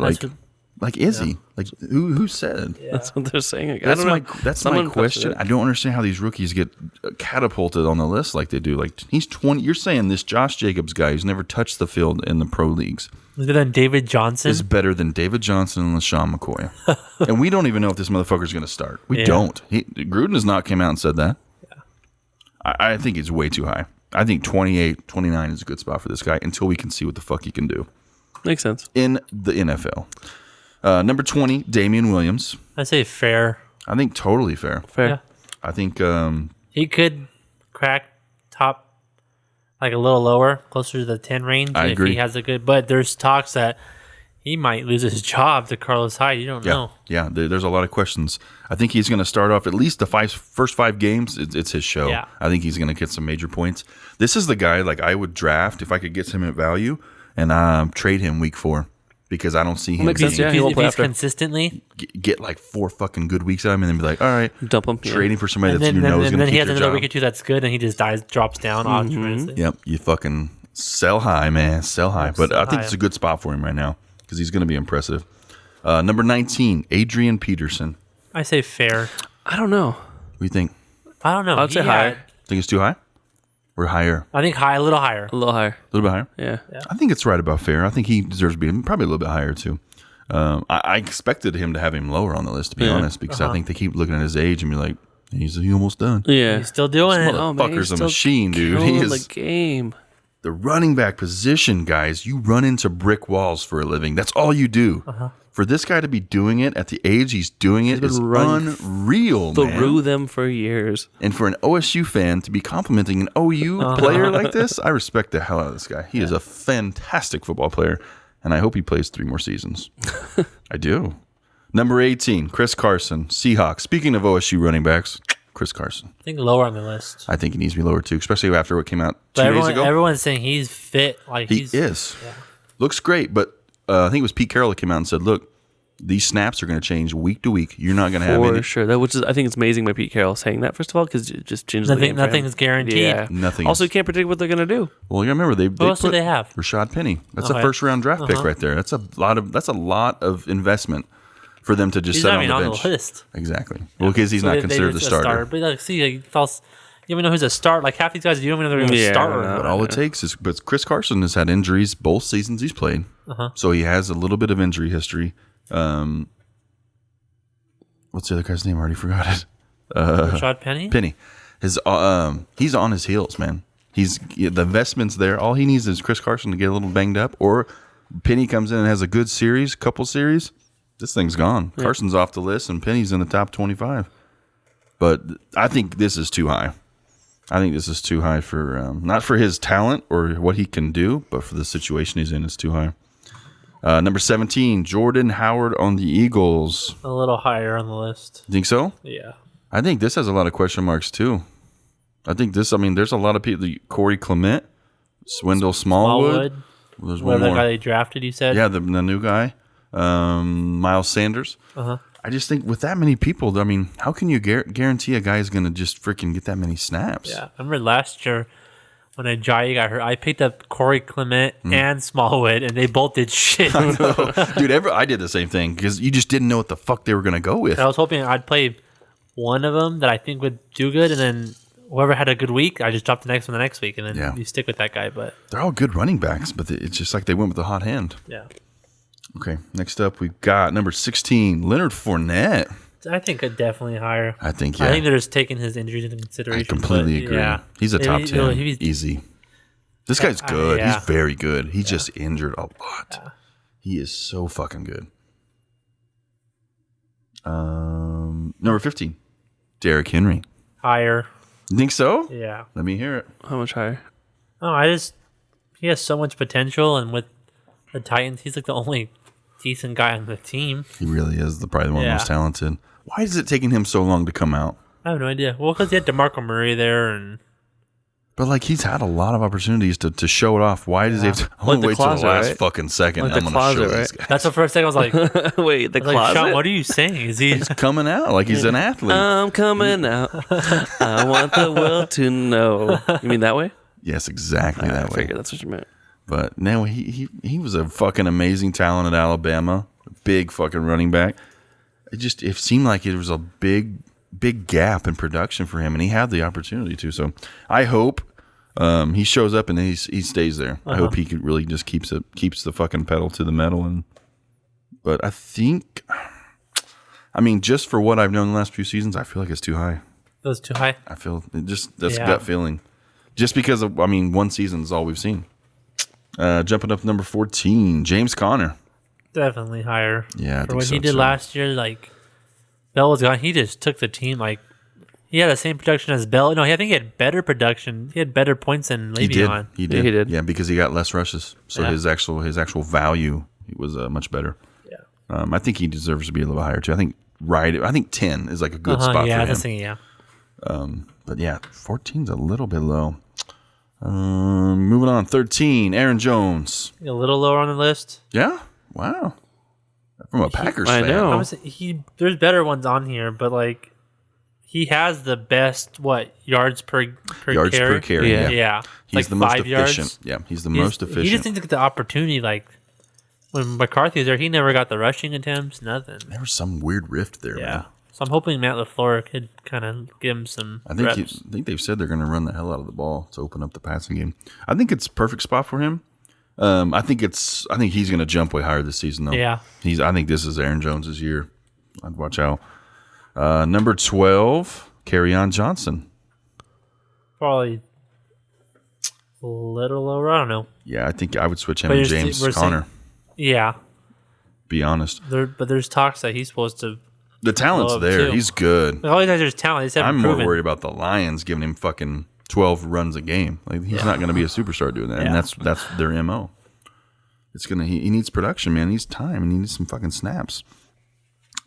Like is he? Like who said? That's what they're saying. I That's don't know. my Someone question. posted I don't understand how these rookies get catapulted on the list like they do. Like he's 20. You're saying this Josh Jacobs guy who's never touched the field in the pro leagues Is it then David Johnson? is better than David Johnson and LaShawn McCoy, and we don't even know if this motherfucker's going to start. We Yeah. don't. Gruden has not came out and said that. I think it's way too high. I think 28, 29 is a good spot for this guy until we can see what the fuck he can do Makes sense. in the NFL. Number 20, Damian Williams. I say fair. I think totally fair. Fair. Yeah. I think He could crack top like a little lower, closer to the 10 range I if agree. he has a good. But there's talks that he might lose his job to Carlos Hyde. You don't know. Yeah, there's a lot of questions. I think he's going to start off at least the first 5 games. It's his show. Yeah. I think he's going to get some major points. This is the guy like I would draft if I could get him at value and trade him week 4 because I don't see him makes sense, being- yeah. He won't If play he's after. consistently, get like 4 fucking good weeks out of him and then be like, all right, Dump him. Yeah. trading for somebody and that then, you know is and going then to he keep has your another job. week or two that's good, and he just drops down. tremendously. Yep, you fucking sell high, man. Sell high. But sell I think high. it's a good spot for him right now because he's going to be impressive. Number 19, Adrian Peterson. I say fair. I don't know. What do you think? I don't know. I'd say He higher. had- Think it's too high? Or higher? I think high, a little higher. A little higher. A little bit higher? Yeah. I think it's right about fair. I think he deserves to be probably a little bit higher too. I expected him to have him lower on the list, to be Yeah. honest, because I think they keep looking at his age and be like, he almost done. Yeah. He's still doing it. Oh, man, Fucker's he's a still machine, dude. killing He the is. game. the running back position, guys, you run into brick walls for a living. That's all you do. For this guy to be doing it at the age he's doing it is unreal, man. Through them for years. And for an OSU fan to be complimenting an OU player like this, I respect the hell out of this guy. He is a fantastic football player, and I hope he plays 3 more seasons. I do. Number 18, Chris Carson, Seahawks. Speaking of OSU running backs, Chris Carson. I think lower on the list. I think he needs to be lower too, especially after what came out 2 days ago. Everyone's saying he's fit. Like He is. Yeah. Looks great, but I think it was Pete Carroll that came out and said, look, these snaps are going to change week to week. You're not going to have any. For sure. I think it's amazing by Pete Carroll saying that, first of all, because it just changes the game. Nothing's guaranteed. Yeah. Nothing. Also, you can't predict what they're going to do. Well, you remember they else do put they have? Rashad Penny. That's Okay. a first round draft pick right there. That's a lot of investment for them to just He's sit not on even the on bench. the list. Exactly. Well, because he's So not they considered the just starter. But like, see, you don't even know who's a start. Like half these guys, you don't even know they're going to start. no. But all it takes is, but Chris Carson has had injuries both seasons he's played, so he has a little bit of injury history. What's the other guy's name? I already forgot it. Rashad Penny. Penny. He's on his heels, man. The investment's there. All he needs is Chris Carson to get a little banged up, or Penny comes in and has a good couple series. This thing's gone. Yeah. Carson's off the list, and Penny's in the top 25. But I think this is too high. I think this is too high for not for his talent or what he can do, but for the situation he's in. It's too high. Number 17, Jordan Howard on the Eagles. A little higher on the list. You think so? Yeah. I think this has a lot of question marks too. There's a lot of people. Corey Clement, Swindle Smallwood. There's one Whatever more. guy they drafted, you said? Yeah, the new guy. Miles Sanders. I just think with that many people, how can you guarantee a guy is going to just freaking get that many snaps? Yeah. I remember last year when Ajayi got hurt, I picked up Corey Clement and Smallwood, and they both did shit. Dude, I did the same thing because you just didn't know what the fuck they were going to go with. I was hoping I'd play one of them that I think would do good, and then whoever had a good week, I just dropped the next one the next week, and then you stick with that guy. But they're all good running backs, but it's just like they went with the hot hand. Yeah. Okay, next up we've got number 16, Leonard Fournette. I think definitely higher. I think they're just taking his injuries into consideration. I completely agree. Yeah. He's a top 10. Easy. This guy's good. Yeah. He's very good. He's just injured a lot. Yeah. He is so fucking good. Number 15, Derrick Henry. Higher. You think so? Yeah. Let me hear it. How much higher? Oh, he has so much potential, and with the Titans, he's like the only decent guy on the team. He really is probably one of the most talented. Why is it taking him so long to come out? I have no idea. Well, because he had DeMarco Murray there, but he's had a lot of opportunities to show it off. Why does he have to wait till the last fucking second? I'm going to show these guys. That's the first thing I was like, wait, the closet? Sean, what are you saying? Is he's coming out like he's an athlete? I'm coming out. I want the world to know. You mean that way? Yes, exactly that way. I figured that's what you meant. But no, he was a fucking amazing talent at Alabama. Big fucking running back. It seemed like it was a big gap in production for him, and he had the opportunity to. So I hope he shows up and he stays there. I hope he really just keeps the fucking pedal to the metal. But I think, just for what I've known the last few seasons, I feel like it's too high. It was too high. I feel that's gut feeling. Just because of, one season is all we've seen. Jumping up to number 14, James Conner. Definitely higher. Yeah, I for what he did last year, Bell was gone. He just took the team. He had the same production as Bell. No, I think he had better production. He had better points than Le'Veon. He did. He did. Yeah, because he got less rushes, so his actual value was much better. Yeah. I think he deserves to be a little higher too. I think 10 is a good spot for him. Yeah, that's thinking, yeah. But yeah, 14's a little bit low. Moving on, 13, Aaron Jones. A little lower on the list. Yeah? Wow. From a Packers fan. I know. There's better ones on here, but he has the best yards per carry. Yeah. He's the most efficient. Yeah, he's the most efficient. He just didn't get the opportunity. When McCarthy was there, he never got the rushing attempts. Nothing. There was some weird rift there. Yeah. Man. So I'm hoping Matt LaFleur could kind of give him some reps. I think they've said they're going to run the hell out of the ball to open up the passing game. I think it's a perfect spot for him. I think he's going to jump way higher this season though. Yeah. I think this is Aaron Jones' year. I'd watch out. Number 12, Kerryon Johnson. Probably A little lower. I don't know. Yeah, I think I would switch him But and you're James we're saying- Conner. Yeah. Be honest. But there's talks that he's supposed to. The talent's Love, there. too. He's good. All he has is talent. They just haven't I'm proven. more worried about the Lions giving him fucking 12 runs a game. Like he's not going to be a superstar doing that, and Yeah. that's their MO. It's gonna. He needs production, man. He needs time, and he needs some fucking snaps.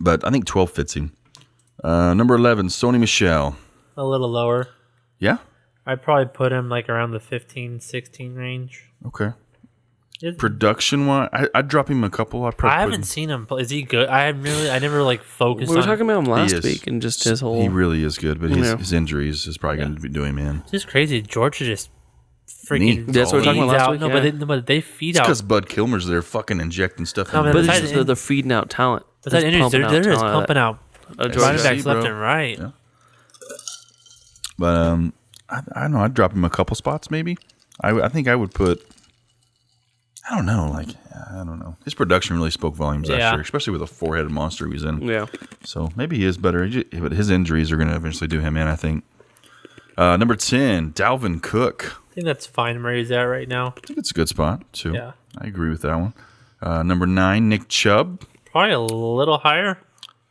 But I think 12 fits him. Number 11, Sony Michel. A little lower. Yeah. I'd probably put him like around the 15, 16 range. Okay. Is- Production wise, I'd drop him a couple. I haven't seen him. Is he good? I never like focused We were on. talking about him last is. week and just his whole. He really is good, but Yeah. his injuries is probably going to be doing him in. It's just crazy. Georgia just freaking. Neat. That's what we were talking about feeds last out. week, No, yeah. but they feed It's out. because Bud Kilmer's there fucking injecting stuff No, in. but But his it's besides- just they're feeding out talent. Besides Just injuries, pumping they're out just talent. pumping out Georgia. running backs bro. left and right. Yeah. But I don't know. I'd drop him a couple spots maybe. I think I would put. I don't know. Like I don't know. His production really spoke volumes last Yeah. year, especially with a 4-headed monster he was in. Yeah. So maybe he is better, but his injuries are going to eventually do him in. I think. Number 10, Dalvin Cook. I think that's fine where he's at right now. I think it's a good spot too. Yeah. I agree with that one. Number 9, Nick Chubb. Probably a little higher.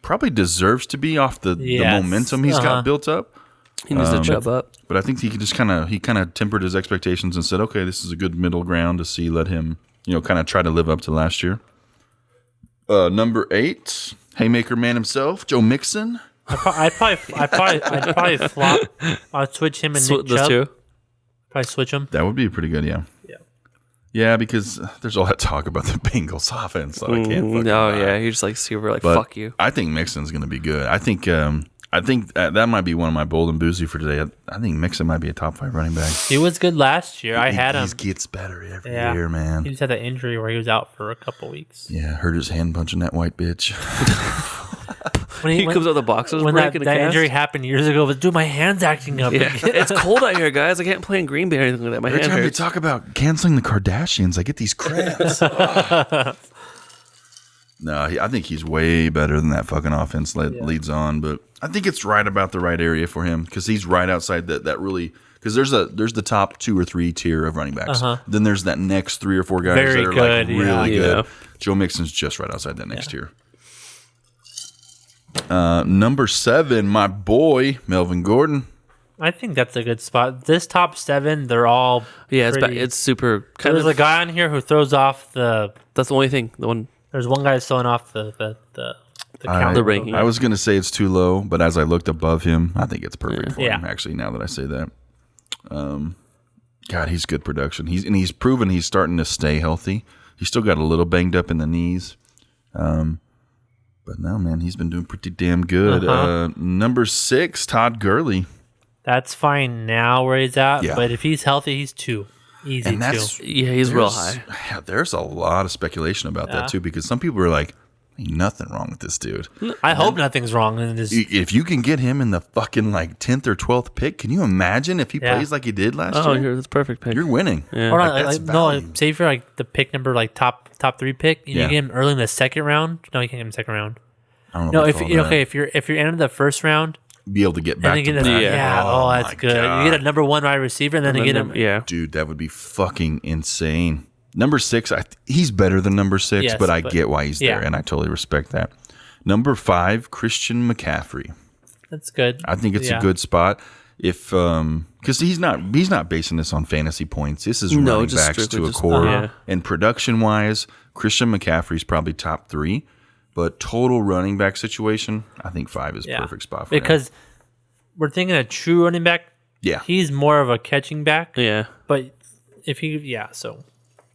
Probably deserves to be off the Yes. momentum he's got built up. He needs to chub up. But I think he just kind of tempered his expectations and said, okay, this is a good middle ground to see. Let him, kind of try to live up to last year. Number 8, Haymaker man himself, Joe Mixon. I'd probably flop. I'd switch him and Nick Those Chubb. two. Probably switch them. That would be pretty good, yeah. Yeah, because there's all that talk about the Bengals offense, so I can't fucking Oh lie. yeah, he's just like super like But fuck you. I think Mixon's going to be good. I think that might be one of my bold and boozy for today. I think Mixon might be a top 5 running back. He was good last year. I had him. He gets better every Yeah. year, man. He just had that injury where he was out for a couple weeks. Yeah, hurt his hand punching that white bitch. When He comes out of the boxes when that, breaking a that cast. injury happened years ago, but dude, my hand's acting up. Yeah, it's cold out here, guys. I can't play in Green Bay or anything like that. My Every hand time you hurts. talk about canceling the Kardashians, I get these cramps. No, I think he's way better than that fucking offense leads on. But I think it's right about the right area for him because he's right outside that really. Because there's the top 2 or 3 tier of running backs. Then there's that next 3 or 4 guys Very that are good, like really yeah. good. Joe Mixon's just right outside that next tier. Number 7, my boy Melvin Gordon. I think that's a good spot. This top 7, they're all Yeah, it's pretty- it's super kind There's of. a guy on here who throws off the. That's the only thing. The one. There's one guy who's throwing off the count. The ranking. I was gonna say it's too low, but as I looked above him, I think it's perfect for him. Yeah. Actually, now that I say that, God, he's good production. He's proven he's starting to stay healthy. He's still got a little banged up in the knees, but no, man, he's been doing pretty damn good. Number 6, Todd Gurley, That's fine now where he's at, Yeah. but if he's healthy, he's 2. Easy and that's 2. Yeah, he's real high. Yeah, there's a lot of speculation about that too, because some people are like, "Ain't nothing wrong with this dude." I hope nothing's wrong in this. If you can get him in the fucking 10th or 12th pick, can you imagine if he Yeah. plays like he did last Oh, year? that's perfect pick. You're winning. Yeah. Or Like, not, that's no, value. say if you're the pick number top 3 pick, and Yeah. you get him early in the second round. No, you can't get him second round. I don't know No, if if I follow that. if you're into the first round, Be able to get back and to then get back. yeah, oh, that's my good. God. You get a number 1 wide receiver, and then you get him. Yeah. Dude, that would be fucking insane. Number 6, he's better than number 6, Yes, but I but- get why he's there, yeah. and I totally respect that. Number 5, Christian McCaffrey. That's good. I think it's Yeah. a good spot. If because he's not basing this on fantasy points. This is No, running just backs strictly to a just- core. yeah. And production wise, Christian McCaffrey's probably top 3. But total running back situation, I think 5 is Yeah. perfect spot for him. Because we're thinking a true running back. Yeah. He's more of a catching back. Yeah. But if so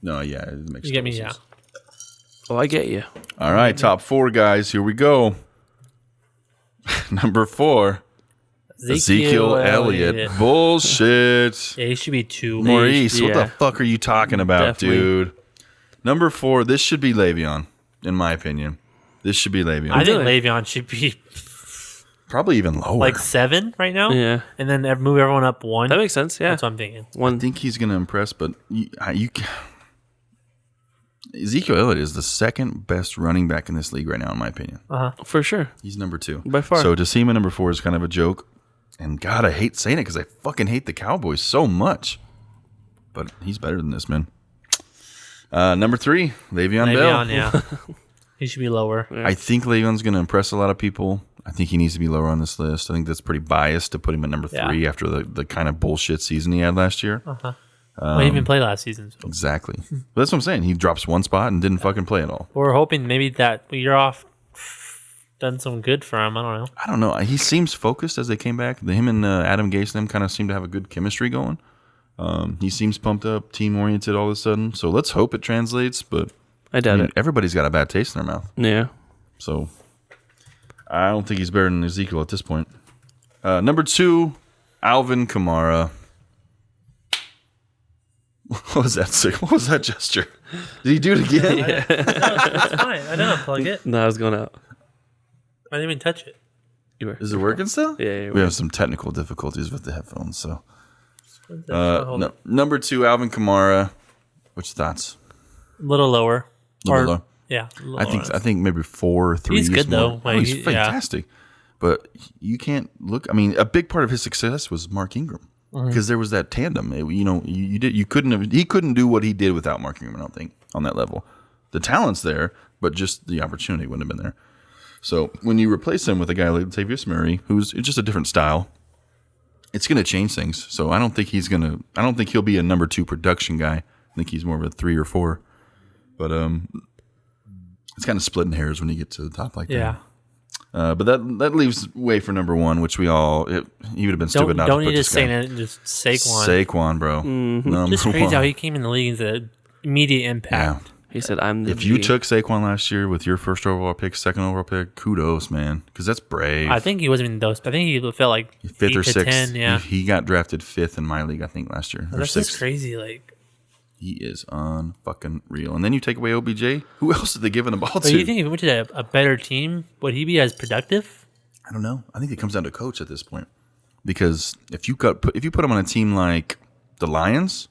No, yeah, it makes you get me, total yeah. sense. Oh, I get you. All right, top 4 guys. Here we go. Number 4, Ezekiel Elliott. Bullshit. Yeah, he should be 2. Maurice, what the yeah. fuck are you talking about, Definitely. dude? Number 4, this should be Le'Veon, in my opinion. This should be Le'Veon. I think Really? Le'Veon should be Probably even lower. 7 right now. Yeah. And then move everyone up 1. That makes sense. Yeah. That's what I'm thinking. I think he's going to impress, but Ezekiel Elliott is the second best running back in this league right now, in my opinion. For sure. He's number 2. By far. So to see him at number 4 is kind of a joke. And God, I hate saying it because I fucking hate the Cowboys so much. but he's better than this, man. Number 3, Le'Veon Bell. Yeah. He should be lower. I think Le'Veon's going to impress a lot of people. I think he needs to be lower on this list. I think that's pretty biased to put him at number 3 after the kind of bullshit season he had last year. Well, he didn't play last season. So. Exactly. But that's what I'm saying. He drops one spot and didn't fucking play at all. We're hoping maybe that year off done some good for him. I don't know. He seems focused as they came back. Him and Adam Gase and them kind of seem to have a good chemistry going. He seems pumped up, team-oriented all of a sudden. So let's hope it translates, but I doubt it. Everybody's got a bad taste in their mouth. Yeah. So I don't think he's better than Ezekiel at this point. Number 2, Alvin Kamara. What was that? What was that gesture? Did he do it again? No, it's fine. I didn't unplug it. No, I was going out. I didn't even touch it. You were. Is it working still? Yeah. We have some technical difficulties with the headphones. So, Hold it. number 2, Alvin Kamara. Which thoughts? A little lower. Lower. Yeah. I think maybe 4 or 3. He's good, though. Oh, he's fantastic. But you can't look. I mean, a big part of his success was Mark Ingram because there was that tandem. He couldn't do what he did without Mark Ingram. I don't think on that level. The talent's there, but just the opportunity wouldn't have been there. So when you replace him with a guy like Latavius Murray, who's just a different style, it's going to change things. So I don't think he'll be a number 2 production guy. I think he's more of a 3 or 4. But it's kind of splitting hairs when you get to the top like that. Yeah. But that leaves way for number 1, which he would have been stupid not to put this guy. Don't need to say just Saquon. Saquon, bro. Number Just crazy 1. how he came in the league and the immediate impact. Yeah. He said, "I'm the If you G." took Saquon last year with your first overall pick, second overall pick, kudos, man, because that's brave. I think he wasn't even those. I think he felt like 5th 8 or to 6th. 10. Yeah. He got drafted 5th in my league, I think, last year. Or That's 6th. just crazy. Like, He is unfucking real. And then you take away OBJ. Who else did they give him the ball but to? you think if he went to a better team, would he be as productive? I don't know. I think it comes down to coach at this point. Because if you put him on a team like the Lions,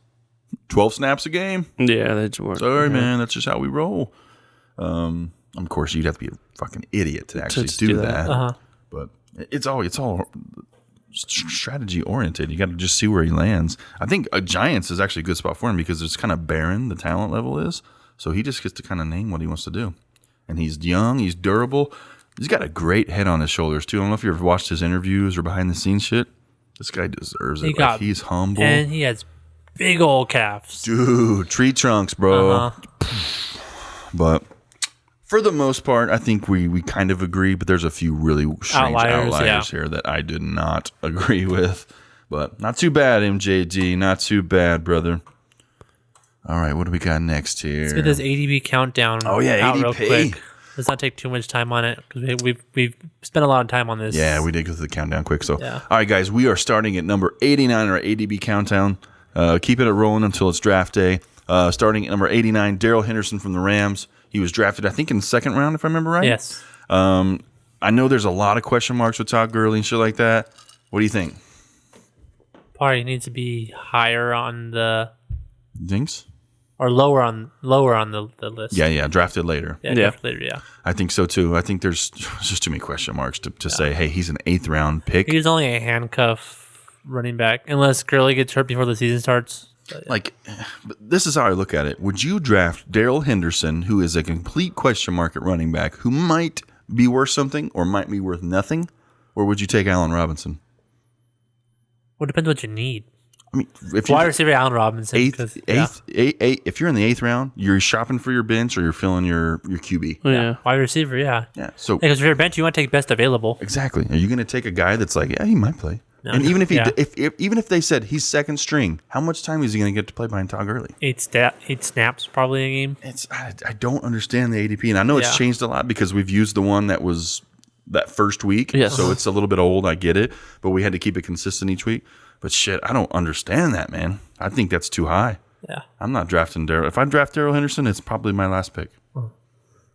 12 snaps a game. Yeah, that's work. Sorry, man. That's just how we roll. Of course, you'd have to be a fucking idiot to actually do that. But it's all strategy oriented. You got to just see where he lands. I think Giants is actually a good spot for him because it's kind of barren, the talent level is. So he just gets to kind of name what he wants to do. And he's young. He's durable. He's got a great head on his shoulders, too. I don't know if you ever watched his interviews or behind-the-scenes shit. This guy deserves it. He's humble. And he has big old calves. Dude, tree trunks, bro. But for the most part, I think we kind of agree, but there's a few really strange outliers here that I did not agree with. But not too bad, MJD. Not too bad, brother. All right, what do we got next here? Let's get this ADP countdown out ADP. real quick. Let's not take too much time on it because we've spent a lot of time on this. Yeah, we did go through the countdown quick. So, All right, guys, we are starting at number 89 in our ADP countdown. Keeping it rolling until it's draft day. Starting at number 89, Darrell Henderson from the Rams. He was drafted, I think, in the 2nd round, if I remember right. Yes. I know there's a lot of question marks with Todd Gurley and shit like that. What do you think? Probably needs to be higher on the Thinks? or lower on the list. Yeah, drafted later. Yeah, drafted later. Yeah. I think so too. I think there's just too many question marks to say, hey, he's an 8th round pick. He's only a handcuff running back unless Gurley gets hurt before the season starts. Like, but this is how I look at it. Would you draft Darrell Henderson, who is a complete question mark at running back, who might be worth something or might be worth nothing, or would you take Allen Robinson? Well, it depends what you need. I mean, if you Wide receiver Allen Robinson. if you're in the 8th round, you're shopping for your bench or you're filling your QB. Yeah. Wide receiver, yeah. Yeah. So Because if you're a bench, you want to take best available. exactly, are you going to take a guy that's like, yeah, he might play? No, and even if yeah. if they said he's 2nd string, how much time is he going to get to play behind Todd Gurley? 8 snaps probably a game. I don't understand the ADP, and I know it's changed a lot because we've used the one that was that first week. Yes. So it's a little bit old. I get it, but we had to keep it consistent each week. But shit, I don't understand that, man. I think that's too high. Yeah. I'm not drafting Darrell. If I draft Darrell Henderson, it's probably my last pick.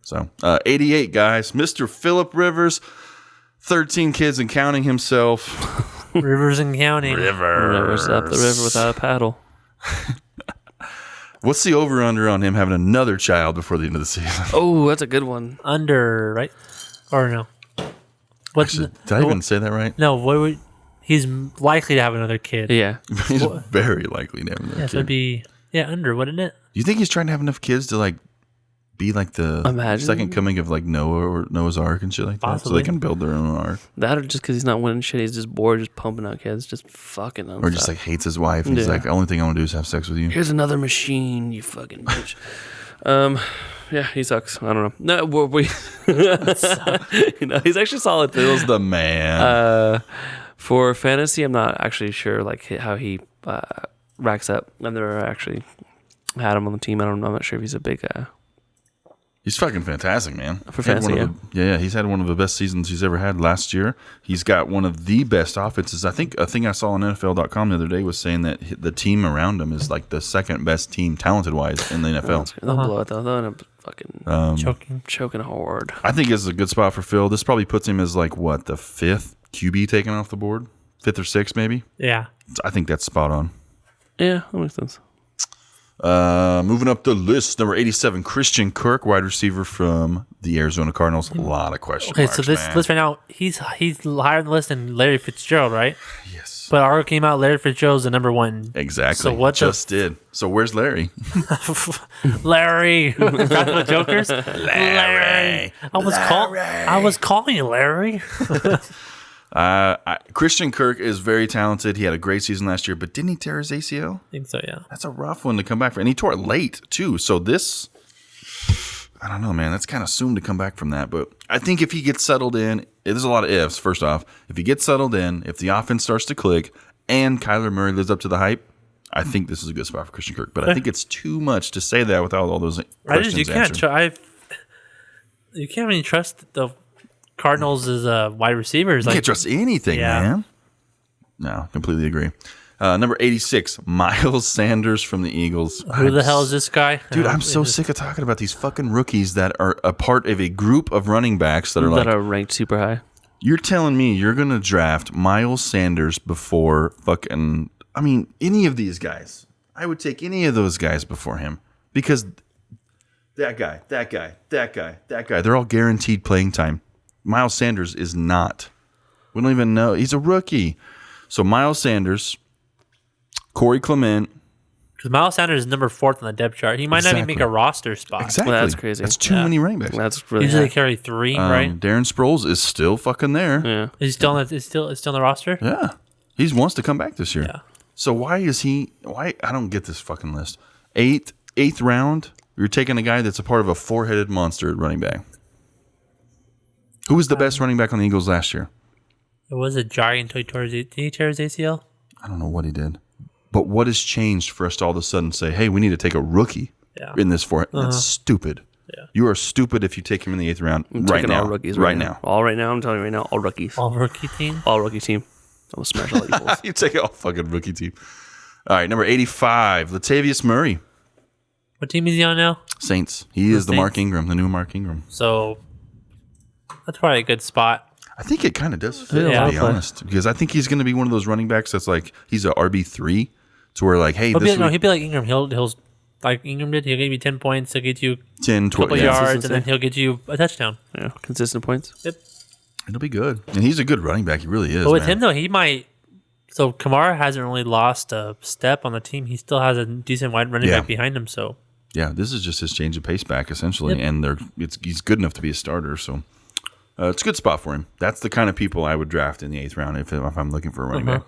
So 88 guys, Mr. Phillip Rivers, 13 kids and counting himself. Rivers and counting. Rivers up the river without a paddle. What's the over-under on him having another child before the end of the season? Oh, that's a good one. Under, right? Or no? What's Actually, did I even say that right? No, what would He's likely to have another kid. Yeah. He's very likely to have another Yeah, kid. so it'd be under, wouldn't it? Do you think he's trying to have enough kids to like be like the second coming of like Noah or Noah's Ark and shit like that, so they can build their own ark? That or just because he's not winning shit, he's just bored, just pumping out kids, just fucking them. Or just like hates his wife. And he's like, the only thing I want to do is have sex with you. Here's another machine, you fucking bitch. Yeah, he sucks. I don't know. No, we he's actually solid. Phil's the man. For fantasy, I'm not actually sure like how he racks up. I've never actually had him on the team. I'm not sure if he's a big. He's fucking fantastic, man. For fantasy, yeah. He's had one of the best seasons he's ever had last year. He's got one of the best offenses. I think a thing I saw on NFL.com the other day was saying that the team around him is like the second best team talent-wise in the NFL. They'll blow it though. They'll end up fucking choking hard. I think it's a good spot for Phil. This probably puts him as like what, the 5th QB taken off the board? 5th or 6th maybe? Yeah. I think that's spot on. Yeah, that makes sense. Moving up the list, number 87, Christian Kirk, wide receiver from the Arizona Cardinals. A lot of questions. Okay, so this list right now, he's higher on the list than Larry Fitzgerald, right? Yes. But our came out, Larry Fitzgerald's the number one. Exactly. So what did. So where's Larry? Larry. Back to the Jokers? Larry. I was calling you Larry. Christian Kirk is very talented. He had a great season last year, but didn't he tear his ACL? I think so, yeah. That's a rough one to come back from. And he tore it late, too. So this, I don't know, man. That's kind of soon to come back from that. But I think if he gets settled in, there's a lot of ifs, first off. If he gets settled in, if the offense starts to click, and Kyler Murray lives up to the hype, I think this is a good spot for Christian Kirk. But I think it's too much to say that without all those questions answered. You can't really trust the Cardinals as wide receivers. You can't trust anything, man. No, completely agree. Number 86, Miles Sanders from the Eagles. Who the hell is this guy? Dude, I'm so sick of talking about these fucking rookies that are a part of a group of running backs that are ranked super high. You're telling me you're going to draft Miles Sanders before fucking, any of these guys. I would take any of those guys before him because that guy, they're all guaranteed playing time. Miles Sanders is not. We don't even know. He's a rookie. So Miles Sanders, Corey Clement. Because Miles Sanders is number 4th on the depth chart. He might not even make a roster spot. Exactly. Well, that's crazy. That's too many running backs. That's really usually they carry 3, right? Darren Sproles is still fucking there. Yeah. Is he still on the roster? Yeah. He wants to come back this year. Yeah. So why I don't get this fucking list. Eighth round, you're taking a guy that's a part of a 4-headed monster at running back. Who was the best running back on the Eagles last year? It was a giant until did he tear his ACL? I don't know what he did. But what has changed for us to all of a sudden say, hey, we need to take a rookie in this 4? That's stupid. Yeah. You are stupid if you take him in the 8th round right now. All rookies right now. All right now. I'm telling you right now, all rookies. All rookie team? All rookie team. I'm going to smash all Eagles. You take all fucking rookie team. All right, number 85, Latavius Murray. What team is he on now? Saints. He is the Mark Ingram, the new Mark Ingram. So that's probably a good spot. I think it kind of does fit, to be honest, because I think he's going to be one of those running backs that's like he's a RB3, to where like, hey, he'll be like Ingram. He'll like Ingram did. He'll give you 10 points. He'll get you 10, 12 yards, and then he'll get you a touchdown. Yeah, consistent points. Yep, it'll be good. And he's a good running back. He really is. But with him though, he might. So Kamara hasn't really lost a step on the team. He still has a decent wide running back behind him. So yeah, this is just his change of pace back essentially, and he's good enough to be a starter. So. It's a good spot for him. That's the kind of people I would draft in the 8th round if I'm looking for a running back.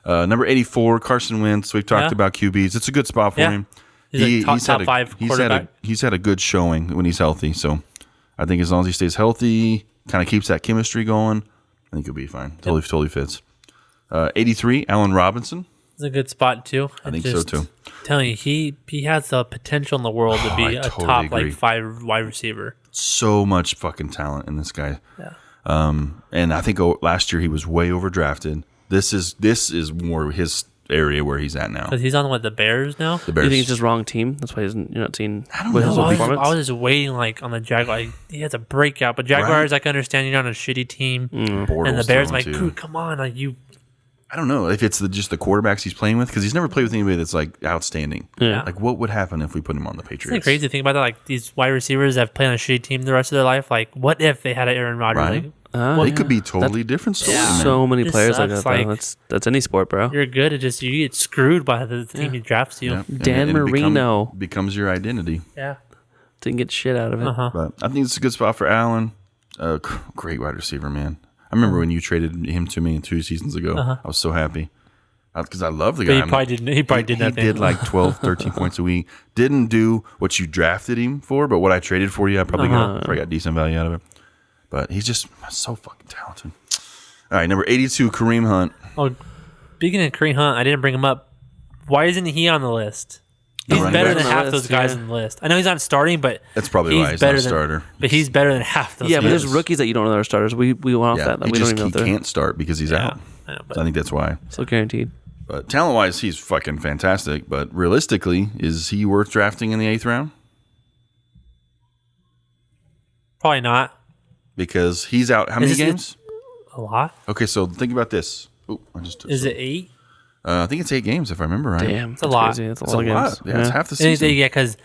Number 84, Carson Wentz. We've talked about QBs. It's a good spot for him. He's top 5 quarterback. He's had a good showing when he's healthy. So I think as long as he stays healthy, kind of keeps that chemistry going, I think he'll be fine. Totally fits. 83, Allen Robinson. It's a good spot too. I think so too. I'm telling you, he has the potential in the world to be a top agree. 5 wide receiver. So much fucking talent in this guy. Yeah. And I think last year he was way overdrafted. This is more his area where he's at now. Because he's on the Bears now. The Bears. You think it's just wrong team? That's why you're not seeing. I don't know. I was just waiting on the Jaguars. He has a breakout, but Jaguars, I can understand you're on a shitty team, and the Bears, come on, you. I don't know if it's just the quarterbacks he's playing with, because he's never played with anybody that's like outstanding. Yeah. Like what would happen if we put him on the Patriots? Isn't it crazy to think about that? Like these wide receivers that have played on a shitty team the rest of their life. Like what if they had an Aaron Rodgers? Right. Like, It could be totally different story, man. So many This players like sucks, that. Though. like- That's any sport, bro. You're good. It just you get screwed by the team who drafts you. Yeah. Dan And it Marino. becomes your identity. Yeah. Didn't get shit out of it. But I think it's a good spot for Allen. Great wide receiver, man. I remember when you traded him to me 2 seasons ago. I was so happy because I love the But guy. he probably didn't. He probably did He nothing. did like 12, 13 points a week. Didn't do what you drafted him for, but what I traded for you, I probably got decent value out of it. But he's just so fucking talented. All right, number 82, Kareem Hunt. Oh, speaking of Kareem Hunt, I didn't bring him up. Why isn't he on the list? He's running better back than on the half list, those guys yeah. on the list. I know he's not starting, but That's probably why he's not a starter. But he's better than half those Yeah, guys. but there's rookies that you don't know that are starters. We went off Yeah, that. Like, he we don't just even know he if they're can't start because he's out. I know, but So I think that's why. so guaranteed. But talent-wise, he's fucking fantastic. But realistically, is he worth drafting in the 8th round? probably not Because he's out. How many this- games? a lot. Okay, so think about this. Oh, I just took Is some. it 8? I think it's 8 games if I remember right. Damn, a lot. Crazy. That's a It's lot a of lot. games. Yeah, it's half the season. Yeah, because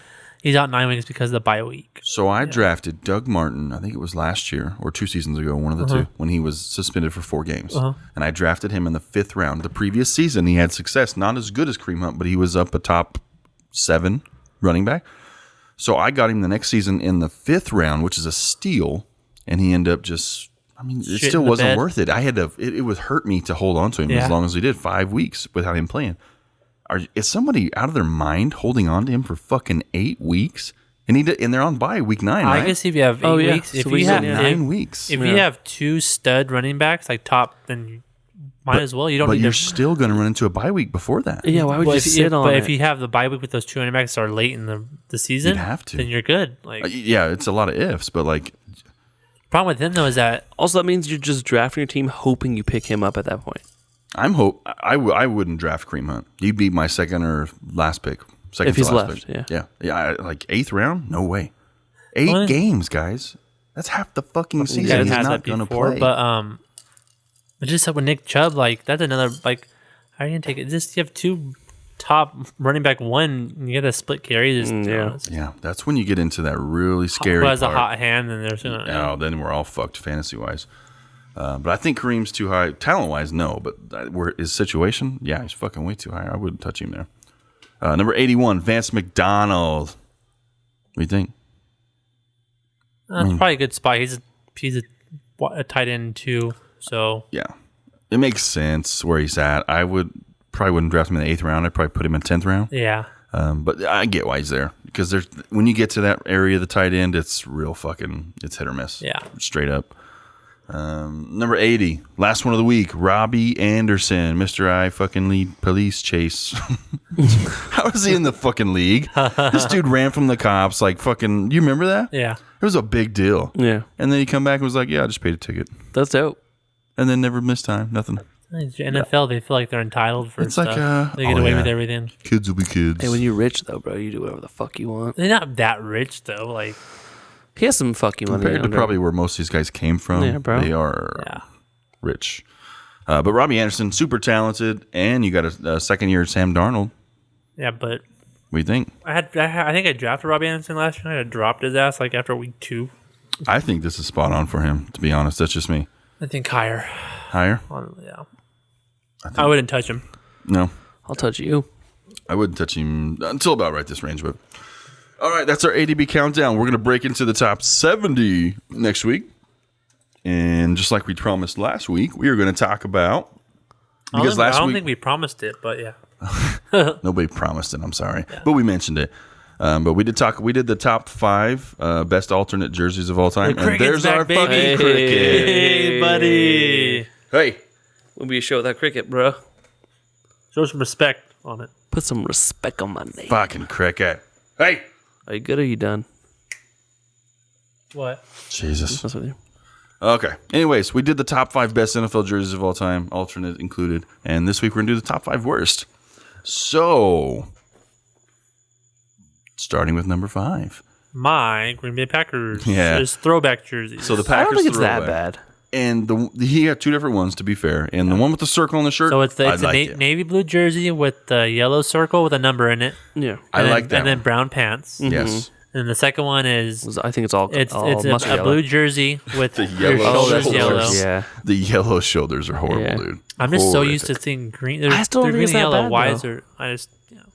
he's out 9 weeks because of the bye week. So I drafted Doug Martin, I think it was last year or 2 seasons ago, one of the two, when he was suspended for 4 games. And I drafted him in the 5th round. The previous season, he had success. Not as good as Kareem Hunt, but he was up a top 7 running back. So I got him the next season in the 5th round, which is a steal. And he ended up just, I mean, it Shit still in the wasn't bed. worth it. I had to, it would hurt me to hold on to him Yeah. as long as we did, 5 weeks without him playing. Is somebody out of their mind holding on to him for fucking 8 weeks? And and they're on bye week 9, right? I guess if you have 8 Oh, yeah. weeks, if So you we have got 9 weeks. if you have 2 stud running backs like top, then you might as well. You don't But need you're to. still going to run into a bye week before that. Yeah, why would Well, you if, sit on but it? if you have the bye week with those 2 running backs that are late in the season, You'd have to. then you're good. Like Yeah, it's a lot of ifs, but like, problem with him though is that Also, that means you're just drafting your team, hoping you pick him up at that point. I wouldn't draft Kareem Hunt. He'd be my second or last pick. Second If to he's last left, pick. Yeah. Like 8th round? No way. 8 Well, games, guys. That's half the fucking season. guys He's had not that going to before, play. but I just said with Nick Chubb, like that's another like how are you gonna take it? Just you have 2 top running back 1, and you got to split carries. yeah. Yeah, that's when you get into that really scary Who has a part. hot hand, and there's gonna No, then we're all fucked fantasy wise. But I think Kareem's too high. Talent wise, no. But his situation, yeah, he's fucking way too high. I wouldn't touch him there. Number 81, Vance McDonald. What do you think? that's probably a good spot. He's a tight end too, so Yeah, it makes sense where he's at. I probably wouldn't draft him in the 8th round. I'd probably put him in 10th round. yeah. But I get why he's there because when you get to that area of the tight end, it's real fucking it's hit or miss. Yeah. Straight up. Number 80, last one of the week, Robbie Anderson, Mr. I fucking lead police chase. How is he in the fucking league? This dude ran from the cops like fucking. You remember that? Yeah. It was a big deal. Yeah. And then he come back and was like, "Yeah, I just paid a ticket," That's dope. and then never missed time. Nothing. NFL, they feel like they're entitled for It's stuff. like, they get oh, away yeah. with everything. Kids will be kids. Hey, when you're rich though, bro, you do whatever the fuck you want. They're not that rich though. Like He has some fucking money. Compared to under- probably where most of these guys came from, Yeah, bro. they are yeah. rich. But Robbie Anderson, super talented, and you got a second year Sam Darnold. Yeah, but What do you think? I think I drafted Robbie Anderson last year. I had dropped his ass like after week 2. I think this is spot on for him, to be honest. That's just me. I think higher. Higher? Yeah. I wouldn't touch him. No. I'll touch you. I wouldn't touch him until about right this range, but all right, that's our ADB countdown. We're gonna break into the top 70 next week. And just like we promised last week, we are gonna talk about I because last don't week think we promised it, but yeah. nobody promised it, I'm sorry. But we mentioned it. But we did the top 5 best alternate jerseys of all time. The And cricket's there's back, our baby. fucking cricket. Hey, buddy. Hey. We'll be a show with that cricket, bro. Show some respect on it. Put some respect on my name. Fucking cricket. Hey. Are you good or are you done? What? Jesus. That's with you. Okay. Anyways, we did the top 5 best NFL jerseys of all time, alternate included. And this week we're going to do the top 5 worst. So, starting with number 5. My Green Bay Packers. Yeah. There's throwback jerseys. So the I Packers don't think it's that throwback. bad. And he had 2 different ones, to be fair. And the one with the circle on the shirt, So it's I a liked it. navy blue jersey with the yellow circle with a number in it. Yeah. I And like then, that And then one. brown pants. Yes. And the second one is I think it's all it's mustard a yellow. blue jersey with The your yellow shoulders shoulders. yellow. Yeah. The yellow shoulders are horrible, Yeah. dude. I'm just so used to Horrific. seeing green. I still don't they're think it's green and that yellow. bad, Why though. is there? I just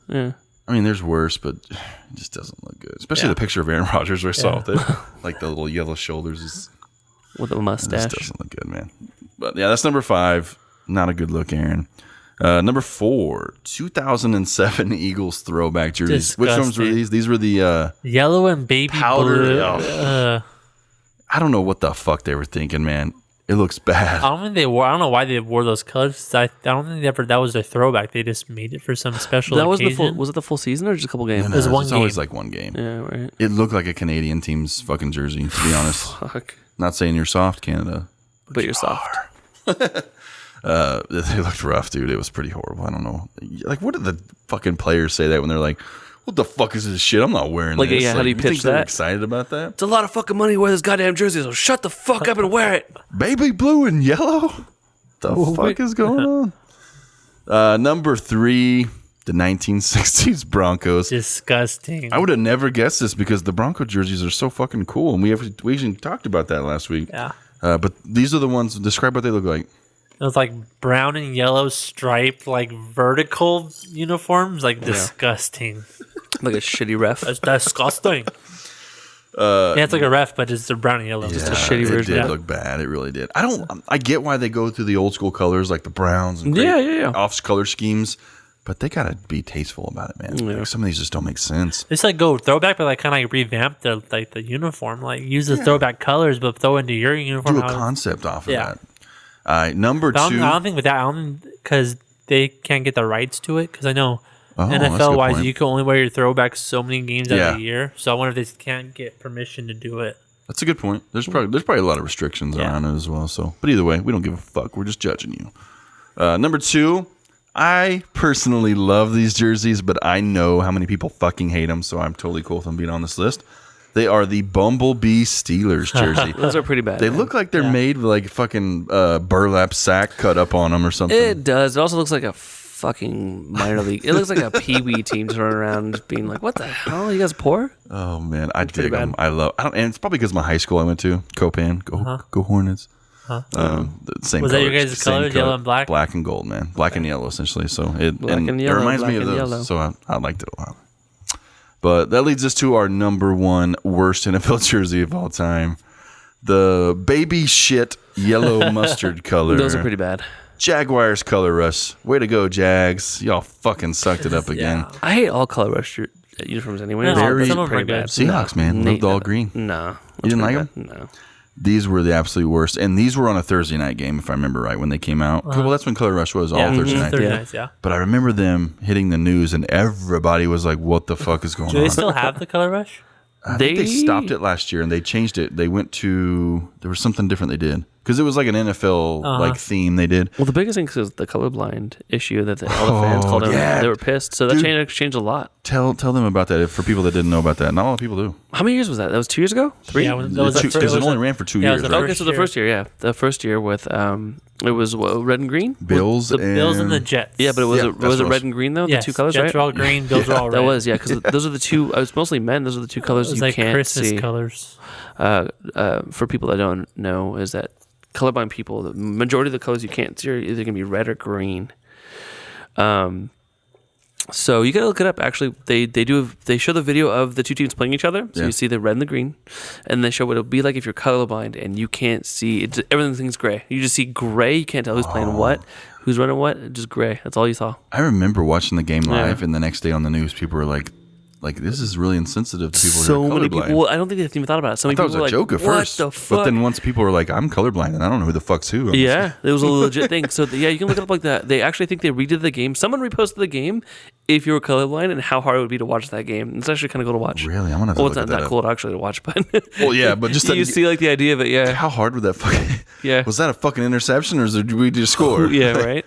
Yeah. I mean, there's worse, but it just doesn't look good. Especially Yeah. the picture of Aaron Rodgers I saw Yeah. with it. Like the little yellow shoulders. With a It mustache. just doesn't look good, man. But yeah, that's number 5. Not a good look, Aaron. Number 4, 2007 Eagles throwback jerseys. Which ones were Disgusting. these? These were the yellow and baby Powder, blue. yeah. I don't know what the fuck they were thinking, man. It looks bad. I don't know why they wore those colors. I don't think that was their throwback. They just made it for some special That was the occasion. full. Was it the full season or just a couple games? No, There's one it's always game. like one game. Yeah, right. It looked like a Canadian team's fucking jersey, to be honest. Fuck. Not saying you're soft, Canada. But you're soft. They looked rough, dude. It was pretty horrible. I don't know. Like, what did the fucking players say that when they're like, "What the fuck is this shit? I'm not wearing Like, this." yeah, how do you think pitch they're that? excited about that? It's a lot of fucking money to wear this goddamn jersey, so shut the fuck up and wear it. Baby blue and yellow. The fuck is going on? Number 3, the 1960s Broncos. Disgusting. I would have never guessed this because the Bronco jerseys are so fucking cool, and we even talked about that last week. Yeah. But these are the ones. Describe what they look like. It was like brown and yellow striped, like vertical uniforms. Like disgusting. Like a shitty ref. That's disgusting. Yeah, it's like a ref, but it's a brown and yellow. a shitty it version. did Yeah. look bad. It really did. I get why they go through the old school colors like the browns and Yeah. off color schemes, but they gotta be tasteful about it, man. Yeah. Like, some of these just don't make sense. It's like go throwback, but like kind of like revamp the uniform. Like use the throwback colors, but throw into your uniform. Do a how- concept off of Yeah. that. Number But 2. I don't think with that, I don't because they can't get the rights to it. Because I know that's a good NFL wise, point. you can only wear your throwback so many games out Yeah. of the year. So I wonder if they can't get permission to do it. That's a good point. There's probably a lot of restrictions Yeah. around it as well. So, but either way, we don't give a fuck. We're just judging you. Number 2, I personally love these jerseys, but I know how many people fucking hate them, so I'm totally cool with them being on this list. They are the Bumblebee Steelers jersey. Those are pretty bad. They man. look like they're made with like fucking burlap sack cut up on them or something. It does. It also looks like a fucking minor league. It looks like a pee-wee team just running around just being like, "What the hell? You guys poor?" Oh man, I dig bad. them. And it's probably because my high school I went to, Copan. Go Hornets. The same. Was that your colors, guys' same colors, yellow and black? Black and gold, man. Black and yellow, essentially. So it Black and it yellow, reminds me black of and those. yellow. So I liked it a lot. But that leads us to our number 1 worst NFL jersey of all time. The baby shit yellow mustard color. Those are pretty bad. Jaguars color rush. Way to go, Jags. Y'all fucking sucked it up again. Yeah. I hate all color rush uniforms anyway. No, They're some of them are pretty good. bad. Seahawks, man. Loved all green. No. You didn't like No. These were the absolute worst. And these were on a Thursday night game, if I remember right, when they came out. Well, that's when Color Rush was, all Thursday night. Thursday Yeah. nights, yeah. But I remember them hitting the news, and everybody was like, what the fuck is going Do on? they still have the color rush? I think they They- stopped it last year, and they changed it. They went to... There was something different they did. Because it was like an NFL like theme they did. Well, the biggest thing is the colorblind issue that all the fans called them. yeah. They were pissed. So that Dude. changed a lot. Tell them about that for people that didn't know about that. Not a lot of people do. How many years was that? That was 2 years ago? 3? Yeah, that was the first- Because it was only the- ran for 2 yeah, it years, was the right? Okay, so the first year, yeah. The first year with, it was red and green? Bills The and... Bills and the Jets. Yeah, but it was, Yeah, it that's was it what red and green, though? Yes, The two colors, Jets right? are all green, Bills are all red. That was, yeah, because those are the two, it's mostly men, those are the two colors It was you like can't Christmas see. colors. For people that don't know, is that colorblind people, the majority of the colors you can't see are either going to be red or green. So you gotta look it up. Actually, they show the video of the two teams playing each other. So Yeah. you see the red and the green, and they show what it'll be like if you're colorblind and you can't see. Everything's gray. You just see gray. You can't tell who's playing what, who's running what. Just gray. That's all you saw. I remember watching the game live, Yeah. and the next day on the news, people were like, this is really insensitive to people So who are many colorblind. people. Well, I don't think they even thought about it. So I many thought it people was a were like, joke at what first. the fuck? But then once people were like, I'm colorblind, and I don't know who the fuck's who. I'm Yeah, it was a legit thing. So yeah, you can look it up like that. They actually think they redid the game. Someone reposted the game if you were colorblind and how hard it would be to watch that game. It's actually kind of cool to watch. Really? I'm gonna have to Well, look it's at not that up. cool actually to watch, but Well, yeah, but just you see like the idea of it. Yeah, how hard would that fucking... Yeah. Was that a fucking interception, or did we just score? yeah, right.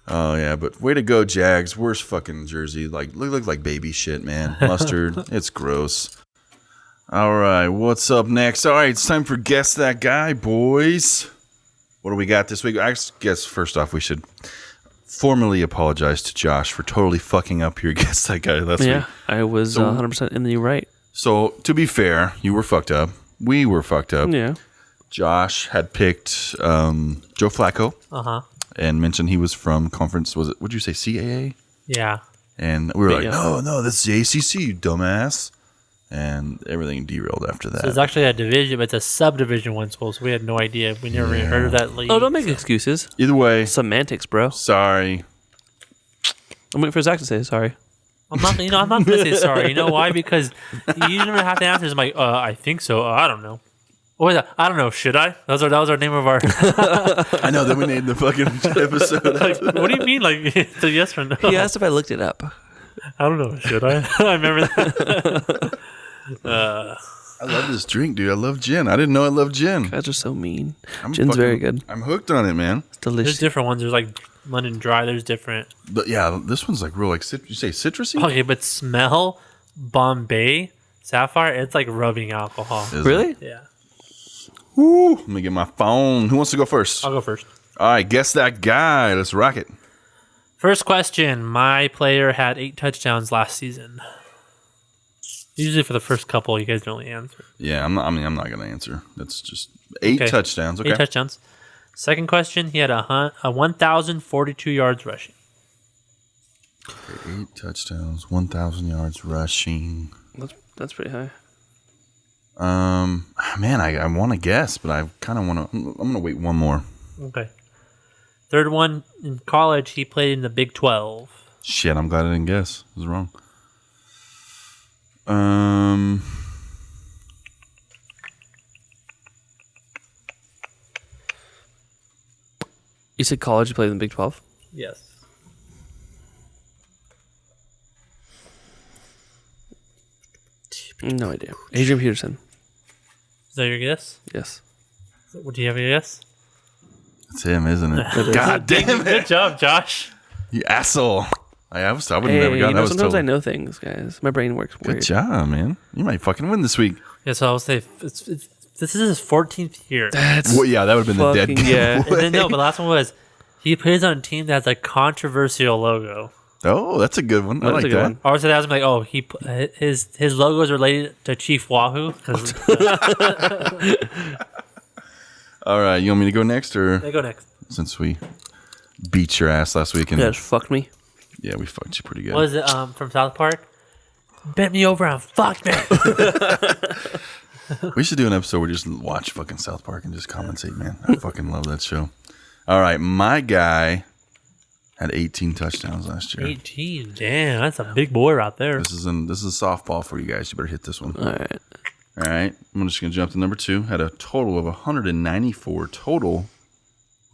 Oh, yeah, but way to go, Jags. Worst fucking jersey. Like, look like baby shit, man. Mustard. It's gross. All right, what's up next? All right, it's time for Guess That Guy, boys. What do we got this week? I guess first off, we should formally apologize to Josh for totally fucking up your Guess That Guy last Yeah, week. I was 100% in the right. So, to be fair, you were fucked up. We were fucked up. Yeah. Josh had picked Joe Flacco and mentioned he was from conference. Was it? Would you say CAA? Yeah. And we were like, Yeah. no, that's the ACC, you dumbass. And everything derailed after that. So it's actually a division, but it's a subdivision one school, so we had no idea. We never even heard of that league. Oh, don't make excuses. Either way, Semantics, bro. sorry. I'm waiting for Zach to say sorry. I'm not gonna say sorry. You know why? Because you never have to answer. I'm like, I think so. I don't know. What was that? I don't know. Should I? That was our name of our. I know that we named the fucking episode. Like, what do you mean? Like, it's a yes or no? He asked if I looked it up. I don't know. Should I? I remember that. I love this drink, dude. I love gin. I didn't know I loved gin. Guys are so mean. I'm Gin's very good. I'm hooked on it, man. It's There's delicious. different ones. There's like London Dry. There's different. But yeah, this one's like real, like you say citrusy. Okay, but smell Bombay Sapphire. It's like rubbing alcohol. Is it? Really? Yeah. Woo. Let me get my phone. Who wants to go first? I'll go first. All right, guess that guy. Let's rock it. First question. My player had 8 touchdowns last season. Usually for the first couple, you guys don't really answer. Yeah, I'm not gonna answer. That's just 8 Okay. touchdowns. Okay. 8 touchdowns. Second question. He had a 1,042 yards rushing. 8 touchdowns, 1,000 yards rushing. That's pretty high. Man, I want to guess, but I kind of want to. I'm gonna wait one more. Okay. Third one, in college, he played in the Big 12. Shit, I'm glad I didn't guess. I was wrong. You said college. You played in the Big 12. Yes. No idea. Adrian Peterson. Is that your guess? Yes. What do you have a guess? It's him, isn't it? God damn it! Good job, Josh. You asshole. I would have Hey, never gotten that. Was sometimes total. I know things, guys. My brain works Good weird. job, man. You might fucking win this week. Yeah, so I'll say this is his 14th year. That's Well, yeah, that would have been the dead fucking- yeah. giveaway. And then no, but the last one was he plays on a team that has a controversial logo. Oh, that's a good one. I That's like a good that. one. I was asking like, oh, his logo is related to Chief Wahoo. 'Cause- All right, you want me to go next, or They go next. since we beat your ass last week and You guys fucked me. yeah, we fucked you pretty good. What is it from South Park? Bent me over and fucked me. We should do an episode where we just watch fucking South Park and just commentate, man. I fucking love that show. All right, my guy had 18 touchdowns last year. 18. Damn, that's a big boy right there. This is softball for you guys. You better hit this one. All right. All right, I'm just gonna jump to number 2. Had a total of 194 total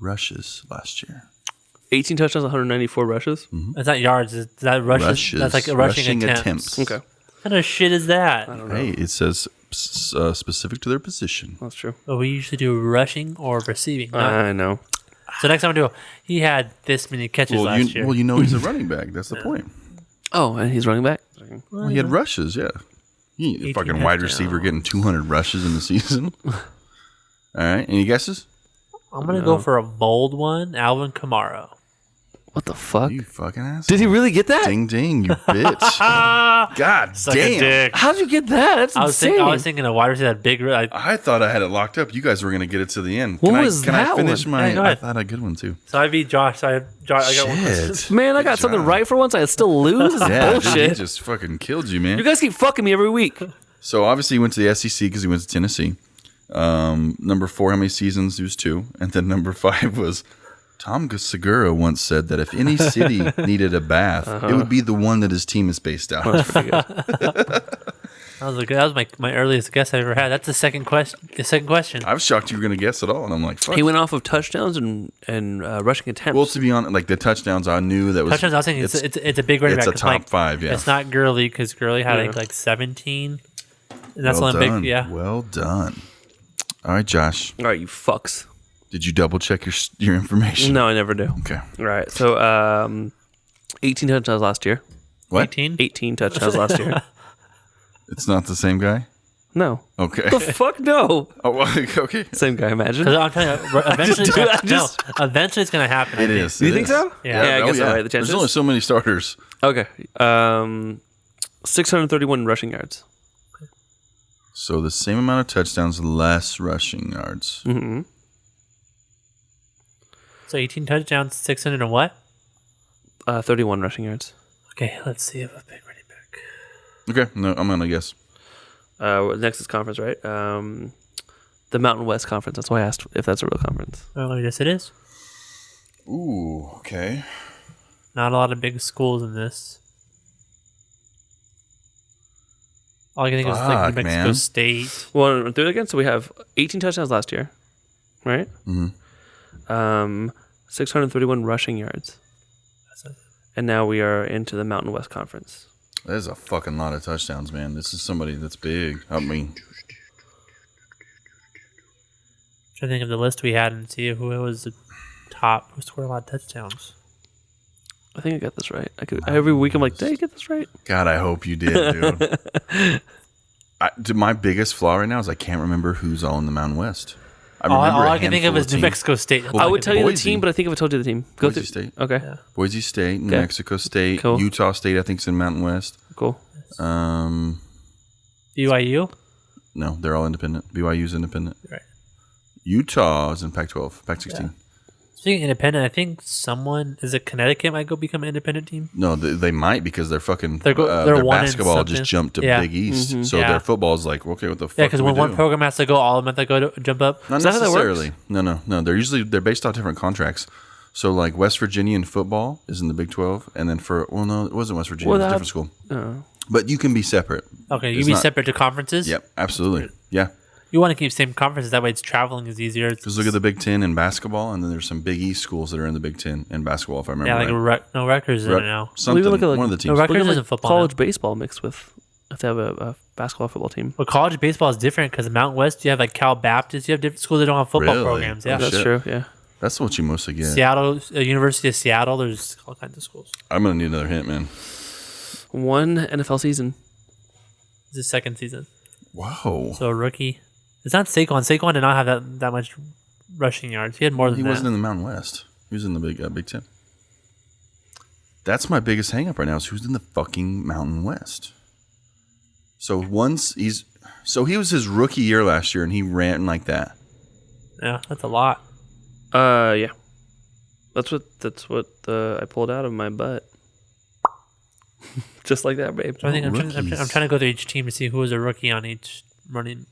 rushes last year. 18 touchdowns, 194 rushes. That's not yards. Is that rushes? That's like a rushing attempts. Okay. What kind of shit is that? Hey, it says specific to their position. That's true. Well, we usually do rushing or receiving. not- I know. So next time we do, he had this many catches last year. Well, you know he's a running back. That's the point. Oh, and he's running back? Well, he had rushes, yeah. He 18 fucking wide touchdowns. receiver getting 200 rushes in the season. All right, any guesses? I'm going to go for a bold one. Alvin Kamara. What the fuck? You fucking ass. Did he really get that? Ding ding, you bitch. God Suck a damn. dick. How'd you get that? That's I insane. was thinking a wide receiver that big. I thought I had it locked up. You guys were gonna get it to the end. What Can was I that finish one? my? Yeah, go I ahead. thought I had a good one too. So I beat Josh. I got one. Shit. Man, I got something right for once. I still lose. This is Yeah, dude, he bullshit. just fucking killed you, You man. guys keep fucking me every week. So obviously he went to the SEC because he went to Tennessee. Number 4, how many seasons? He was 2, and then number 5 was. Tom Segura once said that if any city needed a bath, it would be the one that his team is based out of. That was my earliest guess I ever had. That's the second question. I was shocked you were going to guess it all, and I'm like, fuck. He went off of touchdowns and rushing attempts. Well, to be honest, like the touchdowns, I knew that was Touchdowns. I was thinking it's a big running it's back. a top 5. Yeah, It's not Gurley because Gurley had Yeah. like 17, and that's well only done. big. Yeah. Well done. All right, Josh, All right, you fucks. did you double check your information? No, I never do. Okay. All right, so 18 touchdowns last year. What? 18. 18 touchdowns last year. It's not the same guy. No. Okay. The fuck no. Oh, well, okay. Same guy, imagine. Because I'm telling you, eventually, just- eventually it's gonna happen. I It think. is. Do you it think is. so? Yeah. I Oh, guess all right. The chances. There's only so many starters. Okay. 631 rushing yards. So the same amount of touchdowns, less rushing yards. Mm-hmm. So 18 touchdowns, 600 and what? 31 rushing yards. Okay, let's see if I pick running back. Okay, no, I'm gonna guess. Next is conference, right? The Mountain West Conference. That's why I asked if that's a real conference. Oh, yes, it is. Ooh, okay. Not a lot of big schools in this. All I can think of is like New Mexico man. State. Well, run through it again. So we have 18 touchdowns last year, right? Mm-hmm. 631 rushing yards. And now we are into the Mountain West Conference. That is a fucking lot of touchdowns, man. This is somebody that's big. I mean, Trying to think of the list we had and see who was the top who scored a lot of touchdowns. I think I got this right. Every week I'm like, did I get this right? God, I hope you did, dude. My biggest flaw right now is I can't remember who's all in the Mountain West. I remember all I can think of is New teams. Mexico State. Well, I would tell you the Boise. team, but I think if I told you the team. Go Boise through. State. Okay, Yeah. Boise State, New Okay. Mexico State, Cool. Utah State, I think, is in Mountain West. cool. BYU? No, they're all independent. BYU's independent. Right. Utah is in Pac-12, Pac-16. Yeah. Speaking of independent, I think is it Connecticut might go become an independent team? No, they might because their fucking They're their one in basketball just something. jumped to Yeah. Big East. So Yeah. their football is like, okay, what the fuck Yeah, because do when we one do? program has to go, all of them have to go to jump up. Not Is that how that necessarily. No. They're based off different contracts. So like West Virginia in football is in the Big 12, and then it wasn't West Virginia, it was a different school. But you can be separate. Okay, you It's be not- separate to conferences? Yep, absolutely. Yeah. You want to keep same conferences, that way it's traveling is easier. Because look at the Big 10 in basketball, and then there's some Big East schools that are in the Big 10 in basketball, if I remember Yeah, like right. Rutgers in it now. Something, Well, even look at, like, one of the teams. No, Rutgers Look at is in like football college now. baseball mixed with. If they have a basketball football team. But college baseball is different because Mountain West, you have like Cal Baptist, you have different schools that don't have football Really? programs. Yeah, Oh, That's shit. true. Yeah. That's what you mostly get. Seattle, University of Seattle, there's all kinds of schools. I'm going to need another hint, man. One NFL season. It's the second season. Whoa. So a rookie. It's not Saquon. Saquon did not have that much rushing yards. He had more than He that. wasn't in the Mountain West. He was in the Big 10. That's my biggest hang up right now is who's in the fucking Mountain West. So he was his rookie year last year and he ran like that. Yeah, that's a lot. Yeah. That's what I pulled out of my butt. Just like that, babe. So I think I'm Rookies. trying to go through each team to see who was a rookie on each running.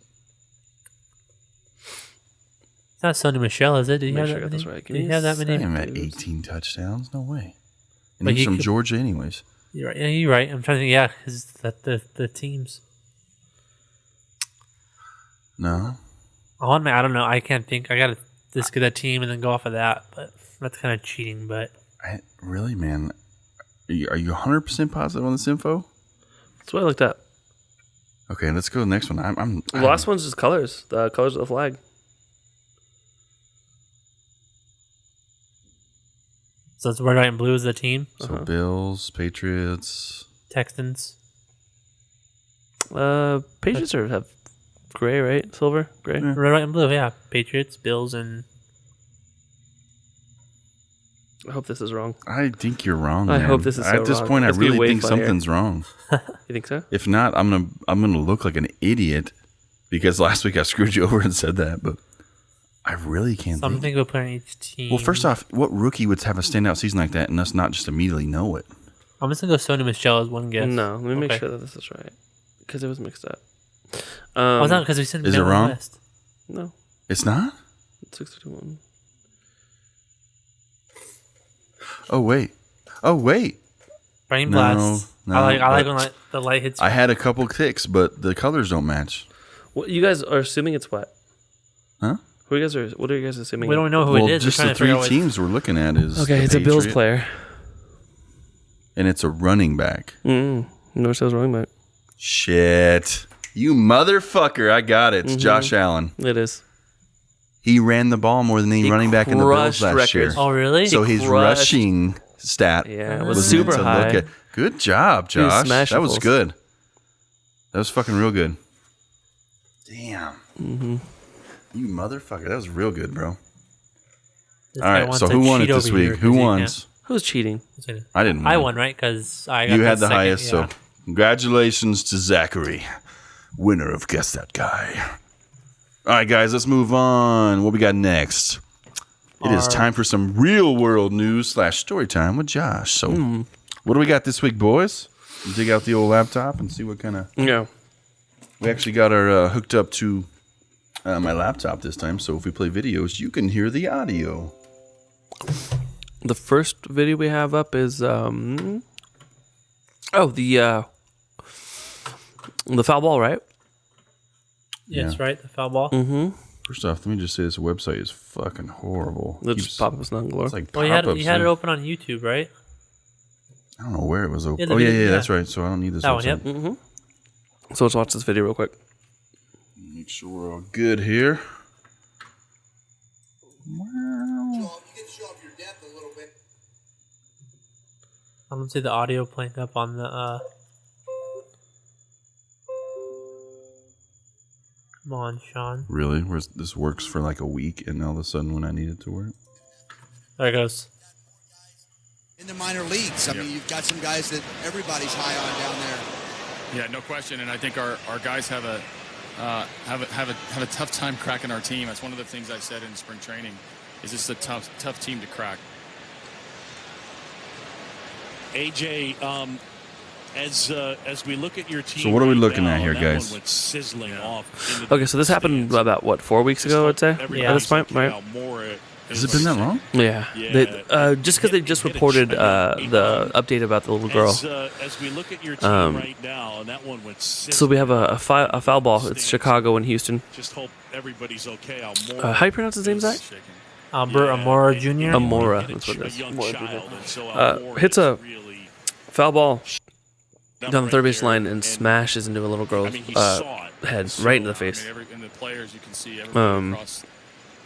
It's not Sonny Michelle, is it? Did he Make have sure I that got this many? right. Give Did he me have a that many? I'm at 18 touchdowns. No way. And But he's he from could- Georgia anyways. You're right. Yeah, you're right. I'm trying to think. Yeah, because the teams. No. I don't know. I can't think. I gotta just get a team and then go off of that. But that's kind of cheating. But Really, man? Are you 100% positive on this info? That's what I looked at. Okay, let's go to the next one. The last one's just colors. The colors of the flag. so it's red, white, and blue is the team. So Bills, Patriots. Texans. Patriots have gray, right? Silver, gray. Yeah. Red, white, and blue. Yeah, Patriots, Bills, and I hope this is wrong. I think you're wrong. I man. hope this is so At this wrong. point, I It's gonna be really way think funnier. something's wrong. You think so? If not, I'm gonna look like an idiot because last week I screwed you over and said that. But I really can't think. something we'll put on each team. Well, first off, what rookie would have a standout season like that and us not just immediately know it? I'm just gonna go Sonny Michelle as one guess. No, let me make Okay. sure that this is right because it was mixed up. Oh, it's not because we said Is it Mountain wrong? West. No, It's not? 631. Oh wait. Brain No, blast. no, I like but- when the light hits. I had a couple ticks, but the colors don't match. Well, you guys are assuming it's what? Huh? What are you guys assuming? we don't know who Well, it is. We're just trying the to figure three out what- teams we're looking at is Okay, the it's a Bills Patriot, player. and it's a running back. Never says wrong, but Shit, you motherfucker! I got it. It's Mm-hmm. Josh Allen. it is. He ran the ball more than any He running back in the Bills crushed last year. records. Oh, really? So his crushed. rushing stat Yeah, it was was super meant to high. look at. Good job, He was Josh. smashing That was fools. good. That was fucking real good. Damn. Mm-hmm. You motherfucker. That was real good, bro. This All guy right, wants so to who won it cheat this over here week? Who 'cause he wins? Who's cheating? can't- I didn't win. I won, right? Because I got You had the second, highest, yeah. so congratulations to Zachary. winner of Guess That Guy. All right, guys, let's move on. What we got next? It is time for some real world news / story time with Josh. So, what do we got this week, boys? Dig out the old laptop and see what kind of. Yeah. We actually got our hooked up to my laptop this time. So, if we play videos, you can hear the audio. The first video we have up is the foul ball, right? Yes, right. The foul ball. Mm-hmm. First off, let me just say this website is fucking horrible. Let's just pop up some glory. It's like Well, you had it open on YouTube, right? I don't know where it was open. Yeah, Yeah, that's right. So I don't need this That one, website. yep. Mm-hmm. So let's watch this video real quick. Make sure we're all good here. You get to show off your depth a little bit. I'm gonna see the audio playing up on the. Come on, Sean. Really? Where's this works for like a week, and all of a sudden when I need it to work? There it goes. In the minor leagues, I mean, you've got some guys that everybody's high on down there. Yeah, no question. And I think our guys have a tough time cracking our team. That's one of the things I said in spring training. Is this a tough team to crack? AJ, as we look at your team, So what are we right looking now, at here, that guys? one went sizzling off into Okay, so this happened stands. about, what, 4 weeks ago, I'd say? At this point, right? Has it been that long? Yeah. Just because they just reported the update about the little girl. As we look at your team right now, and that one went sizzling. So we have a foul ball. It's Chicago and Houston. Just hope everybody's okay. How do you pronounce his name, Zach? Amora Jr. Amora. That's what it is. Young child, and so Amora Hits a is really foul ball done down the third right base there, line and smashes into a little girl's he saw it. head, So, right into the I mean, face. and the players, you can see everybody across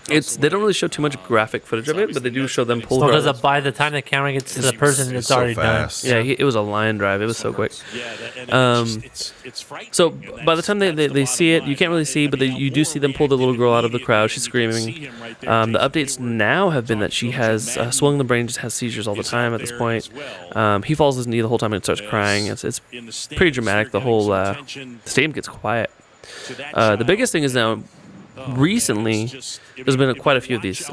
They don't really show too much graphic footage of it, but they do show them pull Because drive. by the time the camera gets to the person, it's so already fast. done. Yeah, it was a line drive. It was so quick. Yeah, and it's frightening. So And by the that's time they the see it, bottom you can't line. really see, but you do see them pull the little girl out of the crowd. She's screaming. The updates now have been that she has swung the brain, just has seizures all the time at this point. He falls his knee the whole time and starts crying. It's pretty dramatic. The whole stadium gets quiet. The biggest thing is now, recently, there's been quite a few of these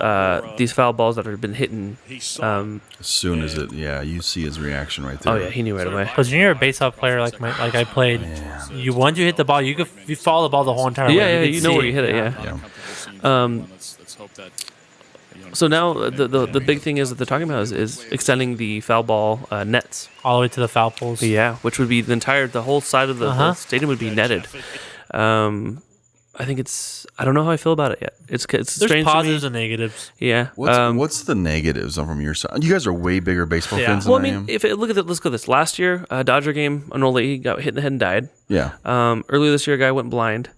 foul balls that have been hitting. As soon as you see his reaction right there. Oh yeah, he knew right away. Because when you're a baseball player like I played, once you hit the ball, you follow the ball the whole entire way. Yeah, can you know see where you hit it. Yeah. Let's hope that. So now the big thing is that they're talking about is extending the foul ball nets. all the way to the foul poles. Yeah, which would be the whole side of the stadium would be netted. I think I don't know how I feel about it yet. It's There's strange positives to me. and negatives. Yeah. What's the negatives from your side? You guys are way bigger baseball fans Well, I than I mean, am. let's go this. Last year, Dodger game, an old lady got hit in the head and died. Yeah. Earlier this year, a guy went blind.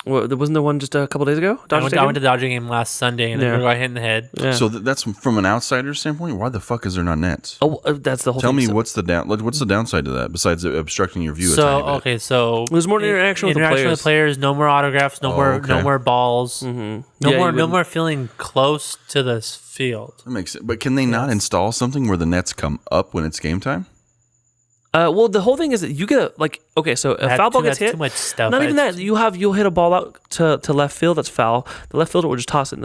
Wasn't there one just a couple days ago? I went to the Dodger game last Sunday, and Yeah. the girl got hit in the head. Yeah. So that's from an outsider's standpoint. Why the fuck is there not nets? That's the whole Tell thing. me So- what's the downside to that besides obstructing your view? a So tiny bit? okay, so There's more interaction with the players. No more autographs. No more balls. Mm-hmm. No more feeling close to this field. That makes sense. But can they not install something where the nets come up when it's game time? Well, the whole thing is that you get so a foul ball gets hit. Too much stuff. Not even that. You'll hit a ball out to left field that's foul. The left fielder will just toss it in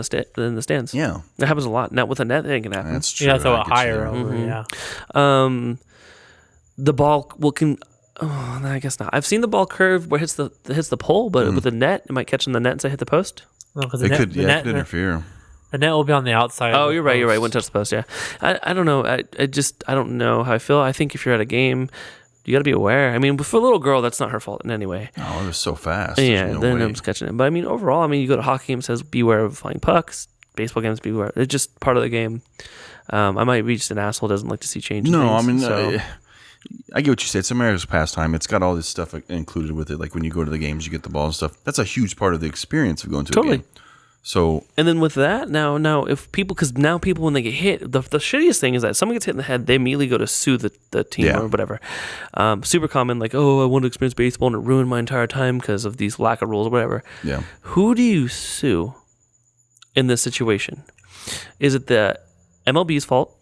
the stands. Yeah, that happens a lot. Not with a net, it ain't gonna happen. that's true. You have to throw I it get you higher there. over. Yeah. The ball Oh, no, I guess not. I've seen the ball curve where it hits the pole, but with the net, it might catch in the net and say hit the post. No, 'cause It the could net, interfere. The net will be on the outside. Oh, of the you're right. post. Wouldn't touch the post. Yeah, I don't know. I don't know how I feel. I think if you're at a game, you got to be aware. I mean, for a little girl, that's not her fault in any way. Oh, it was so fast. There's Yeah, no then way. I'm just catching it. But I mean, overall, you go to a hockey game, it says beware of flying pucks. Baseball games, beware. It's just part of the game. I might be just an asshole who doesn't like to see changes. No, I mean, I get what you say. It's America's pastime. It's got all this stuff included with it. Like when you go to the games, you get the ball and stuff. That's a huge part of the experience of going to a game. So, and then with that, now if people, because now people when they get hit, the shittiest thing is that someone gets hit in the head, they immediately go to sue the team or whatever. Super common, like, oh, I want to experience baseball and it ruined my entire time because of these lack of rules or whatever. Yeah. Who do you sue in this situation? Is it the MLB's fault?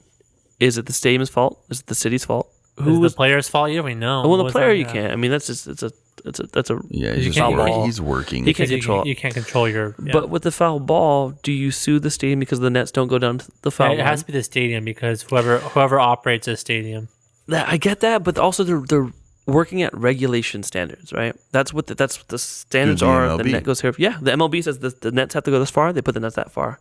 Is it the stadium's fault? Is it the city's fault? Is it the player's fault? You don't even know. Well, the player you can't. I mean, that's just it's a that's a he's foul ball. He's working. He can't control it. You can't control your. Yeah. But with the foul ball, do you sue the stadium because the nets don't go down to the foul line? It has to be the stadium because whoever operates a stadium. I get that, but also they're working at regulation standards, right? That's what the standards The are. MLB. The net goes here. Yeah, the MLB says the nets have to go this far. They put the nets that far.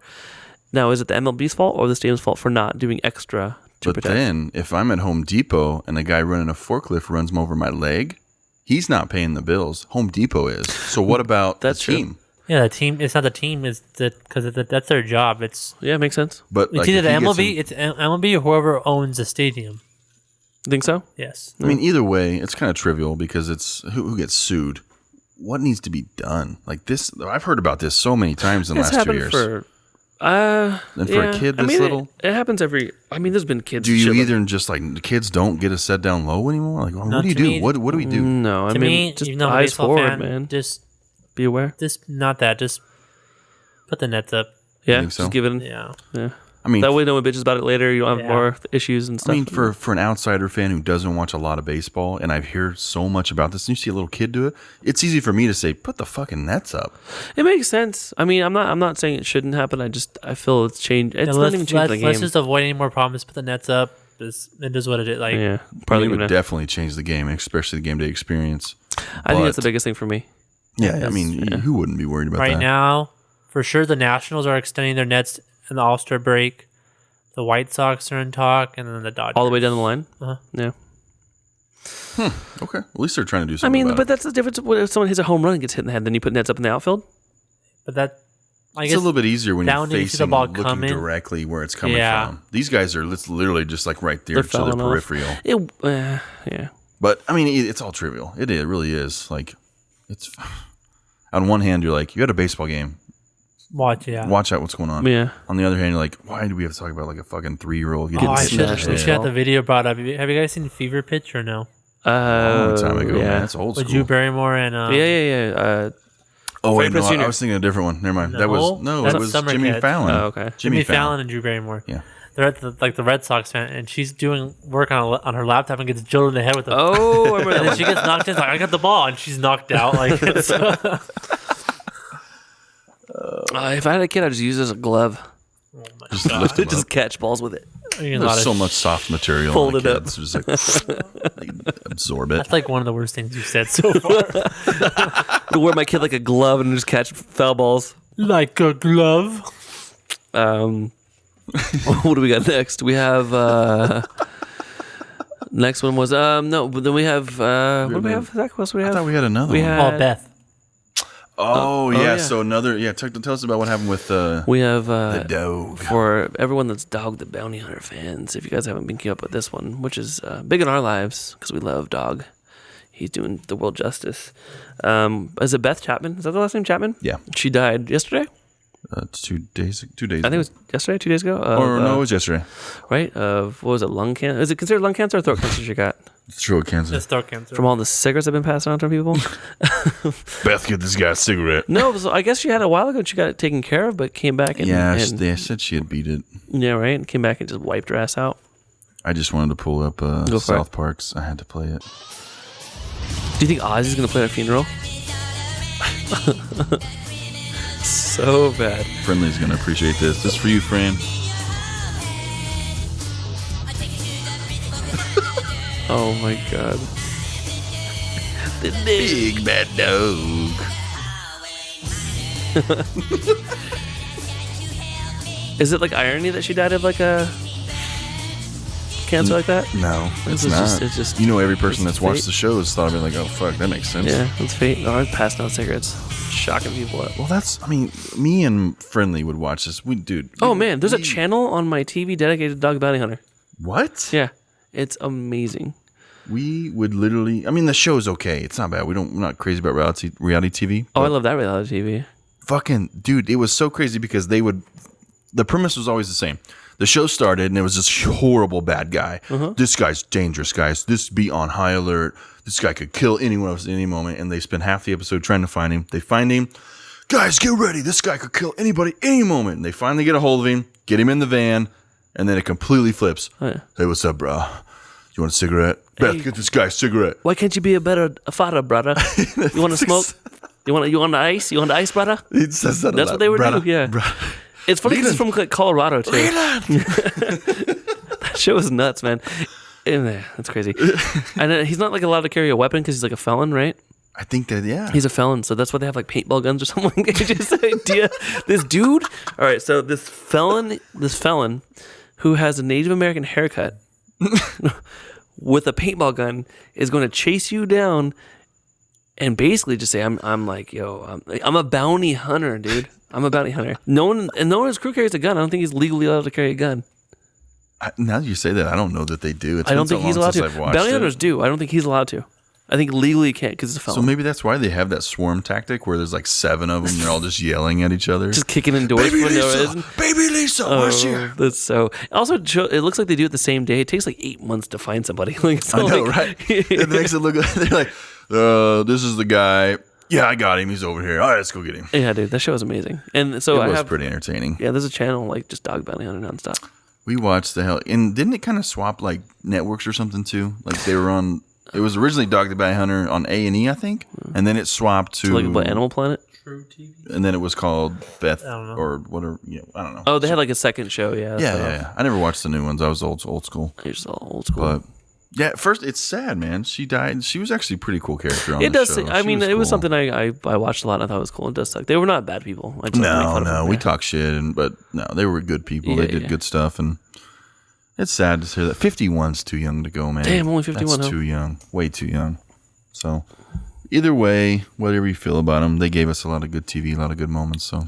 Now, is it the MLB's fault or the stadium's fault for not doing extra to But protect? then, if I'm at Home Depot and the guy running a forklift runs me over my leg, he's not paying the bills. Home Depot is. So what about That's the true. team? Yeah, the team. It's not the team. It's because that's their job. It's Makes sense. But it's like, either if the he gets MLB. in- It's MLB or whoever owns the stadium. You think so? Yes. I mean, either way, it's kind of trivial because it's who gets sued. What needs to be done? Like this, I've heard about this so many times in the It's last 2 happened years. for. And for a kid this little, it happens every. I mean, there's been kids. do you shit like- either just like the kids don't get to set down low anymore? Like, what do you to do? me- What do we do? No, I To mean, me, just even though I'm a eyes baseball forward, fan, man. just Be aware. not that. Just put the nets up. Yeah, think so? just give it. Yeah. I mean, That way, no one bitches about it later. You don't have Yeah. more issues and I stuff. mean, for an outsider fan who doesn't watch a lot of baseball, and I've heard so much about this, and you see a little kid do it, it's easy for me to say, put the fucking nets up. it makes sense. I mean, I'm not saying it shouldn't happen. I feel it's changed. It's not even changed the game. Let's just avoid any more problems. Put the nets up. It is what it is. Like Yeah, It probably would gonna. definitely change the game, especially the game day experience. I think that's but- the biggest thing for me. Yeah, I mean, who wouldn't be worried about right that? now, for sure, the Nationals are extending their nets in the All-Star break. The White Sox are in talk, and then the Dodgers. All the way down the line. Uh-huh. Yeah. Okay, at least they're trying to do I something. mean, about but it. that's the difference. If someone hits a home run and gets hit in the head, then you put nets up in the outfield. But that, I It's guess, a little bit easier when you're down, you see the facing, ball looking coming. directly where it's coming Yeah. from. These guys are literally just like right there, They're so they're falling off. peripheral. Yeah. But I mean, it's all trivial. It really is. Like, it's on one hand, you're like, you had a baseball game. watch. Yeah. Watch out what's going on. Yeah. On the other hand, you're like, why do we have to talk about like a fucking 3-year-old Oh, getting I hit in should the smashed head? the have the video brought up. Have you guys seen Fever Pitch or no? A long time ago, Yeah. man. That's old With school. Drew Barrymore and Yeah. Oh wait, Freddie no, Prinze Jr. I was thinking a different one. Never mind. No, that was that's it was Summer Jimmy Kids. Fallon. Oh, okay. Jimmy Fallon and Drew Barrymore. Yeah. They're at the Red Sox fan, and she's doing work on her laptop and gets jolted in the head with a. Oh, I remember And then that. she gets knocked in. It's like, I got the ball, and she's knocked out. Like it's, If I had a kid, I'd just use it as a glove. Just lift him Just up. catch balls with it. There's so much soft material. Fold on it the up. kids. Just like absorb it. That's like one of the worst things you've said so far. To wear my kid like a glove and just catch foul balls. Like a glove. What do we got next? We have next one was no, but then we have what do we have? Zach, what else do we I have? thought we had another We one. had- Oh, Beth. Oh, yeah. yeah. So another tell us about what happened with We have the dog. for everyone that's Dog the Bounty Hunter fans. If you guys haven't been keeping up with this one, which is big in our lives because we love Dog. He's doing the world justice. Is it Beth Chapman? Is that the last name, Chapman? Yeah. She died yesterday. It's 2 days. 2 days. I think it was yesterday, 2 days ago. Or no, it was yesterday. right. What was it? Lung cancer? Is it considered lung cancer or throat cancer she got? Throat cancer. It's throat cancer. From all the cigarettes I've been passing on to people? Beth, get this guy a cigarette. No, so I guess she had it a while ago and she got it taken care of, but came back and, Yeah, and they said she had beat it. yeah, right, and came back and just wiped her ass out. I just wanted to pull up Go for South it. Park's. I had to play it. Do you think Ozzy's gonna play at a funeral? So bad. Friendly's gonna appreciate this. This is for you, friend. Oh my god. The Big bad dog. Is it like irony that she died of like a cancer like that? No, it's It's not. just- it's just- you know, every person it's that's watched fate. the show has thought of it like, oh fuck, that makes sense. Yeah, that's fate. No, I'm passing out cigarettes, shocking people up. Well, I mean, me and Friendly would watch this. Oh man, there's a channel on my TV dedicated to Dog Bounty Hunter. What? Yeah, it's amazing. We would literally. I mean, the show's okay. It's not bad. We're not crazy about reality TV. Oh, I but love that reality TV. fucking dude, it was so crazy because they would. The premise was always the same. The show started and it was this horrible bad guy. This guy's dangerous, guys. This be on high alert. This guy could kill anyone else at any moment. And they spend half the episode trying to find him. They find him. Guys, get ready. This guy could kill anybody any moment. And they finally get a hold of him, get him in the van, and then it completely flips. Oh, yeah. Hey, what's up, bro? You want a cigarette? Beth, Hey. get this guy a cigarette. Why can't you be a father, brother? You want to smoke? You want the ice? You want the ice, brother? He says that a That's lot. what they were Brother, doing. Yeah. brother. It's funny because it's from like, Colorado too. Leland! That show is nuts, man. That's crazy. And he's not like allowed to carry a weapon because he's like a felon, right? I think that, yeah. He's a felon, so that's why they have like paintball guns or something. Just the idea. This dude. All right, so this felon who has a Native American haircut with a paintball gun is going to chase you down and basically just say, I'm like, yo, I'm a bounty hunter, dude. I'm a bounty hunter. No one in his crew carries a gun. I don't think he's legally allowed to carry a gun. Now that you say that, I don't know that they do. I don't think he's allowed to. I've watched Bounty it. hunters do. I don't think he's allowed to. I think legally he can't because it's a felon. So maybe that's why they have that swarm tactic where there's like 7 of them. They're all just yelling at each other. Just kicking in doors for no reason. Baby Lisa, where's here? That's so. Also, it looks like they do it the same day. It takes like 8 months to find somebody. Like, so I know, like, right? It makes it look like they're like, this is the guy. Yeah, I got him. He's over here. All right, let's go get him. Yeah, dude, that show is amazing. And so It was pretty entertaining. Yeah, there's a channel like just Dog Bounty Hunter nonstop. We watched the hell, and didn't it kind of swap like networks or something too? Like they were on. It was originally Dog Bounty Hunter on A&E, I think, and then it swapped to So like what, Animal Planet? True TV. and then it was called Beth I don't know. or whatever. I don't know. Oh, they had like a second show. Yeah. Yeah. I never watched the new ones. I was old school. You're just all old school. But yeah, at first it's sad, man. She died. She was actually a pretty cool character on it the does. show. I She mean, it was cool. something I watched a lot. And I thought it was cool. It does suck. They were not bad people. I just like to make fun of No, them. we Yeah. talk shit, but no, they were good people. Yeah, They did yeah. good stuff, and it's sad to hear that 51's too young to go, man. Damn, only 51, That's huh? too young, way too young. So, either way, whatever you feel about them, they gave us a lot of good TV, a lot of good moments. So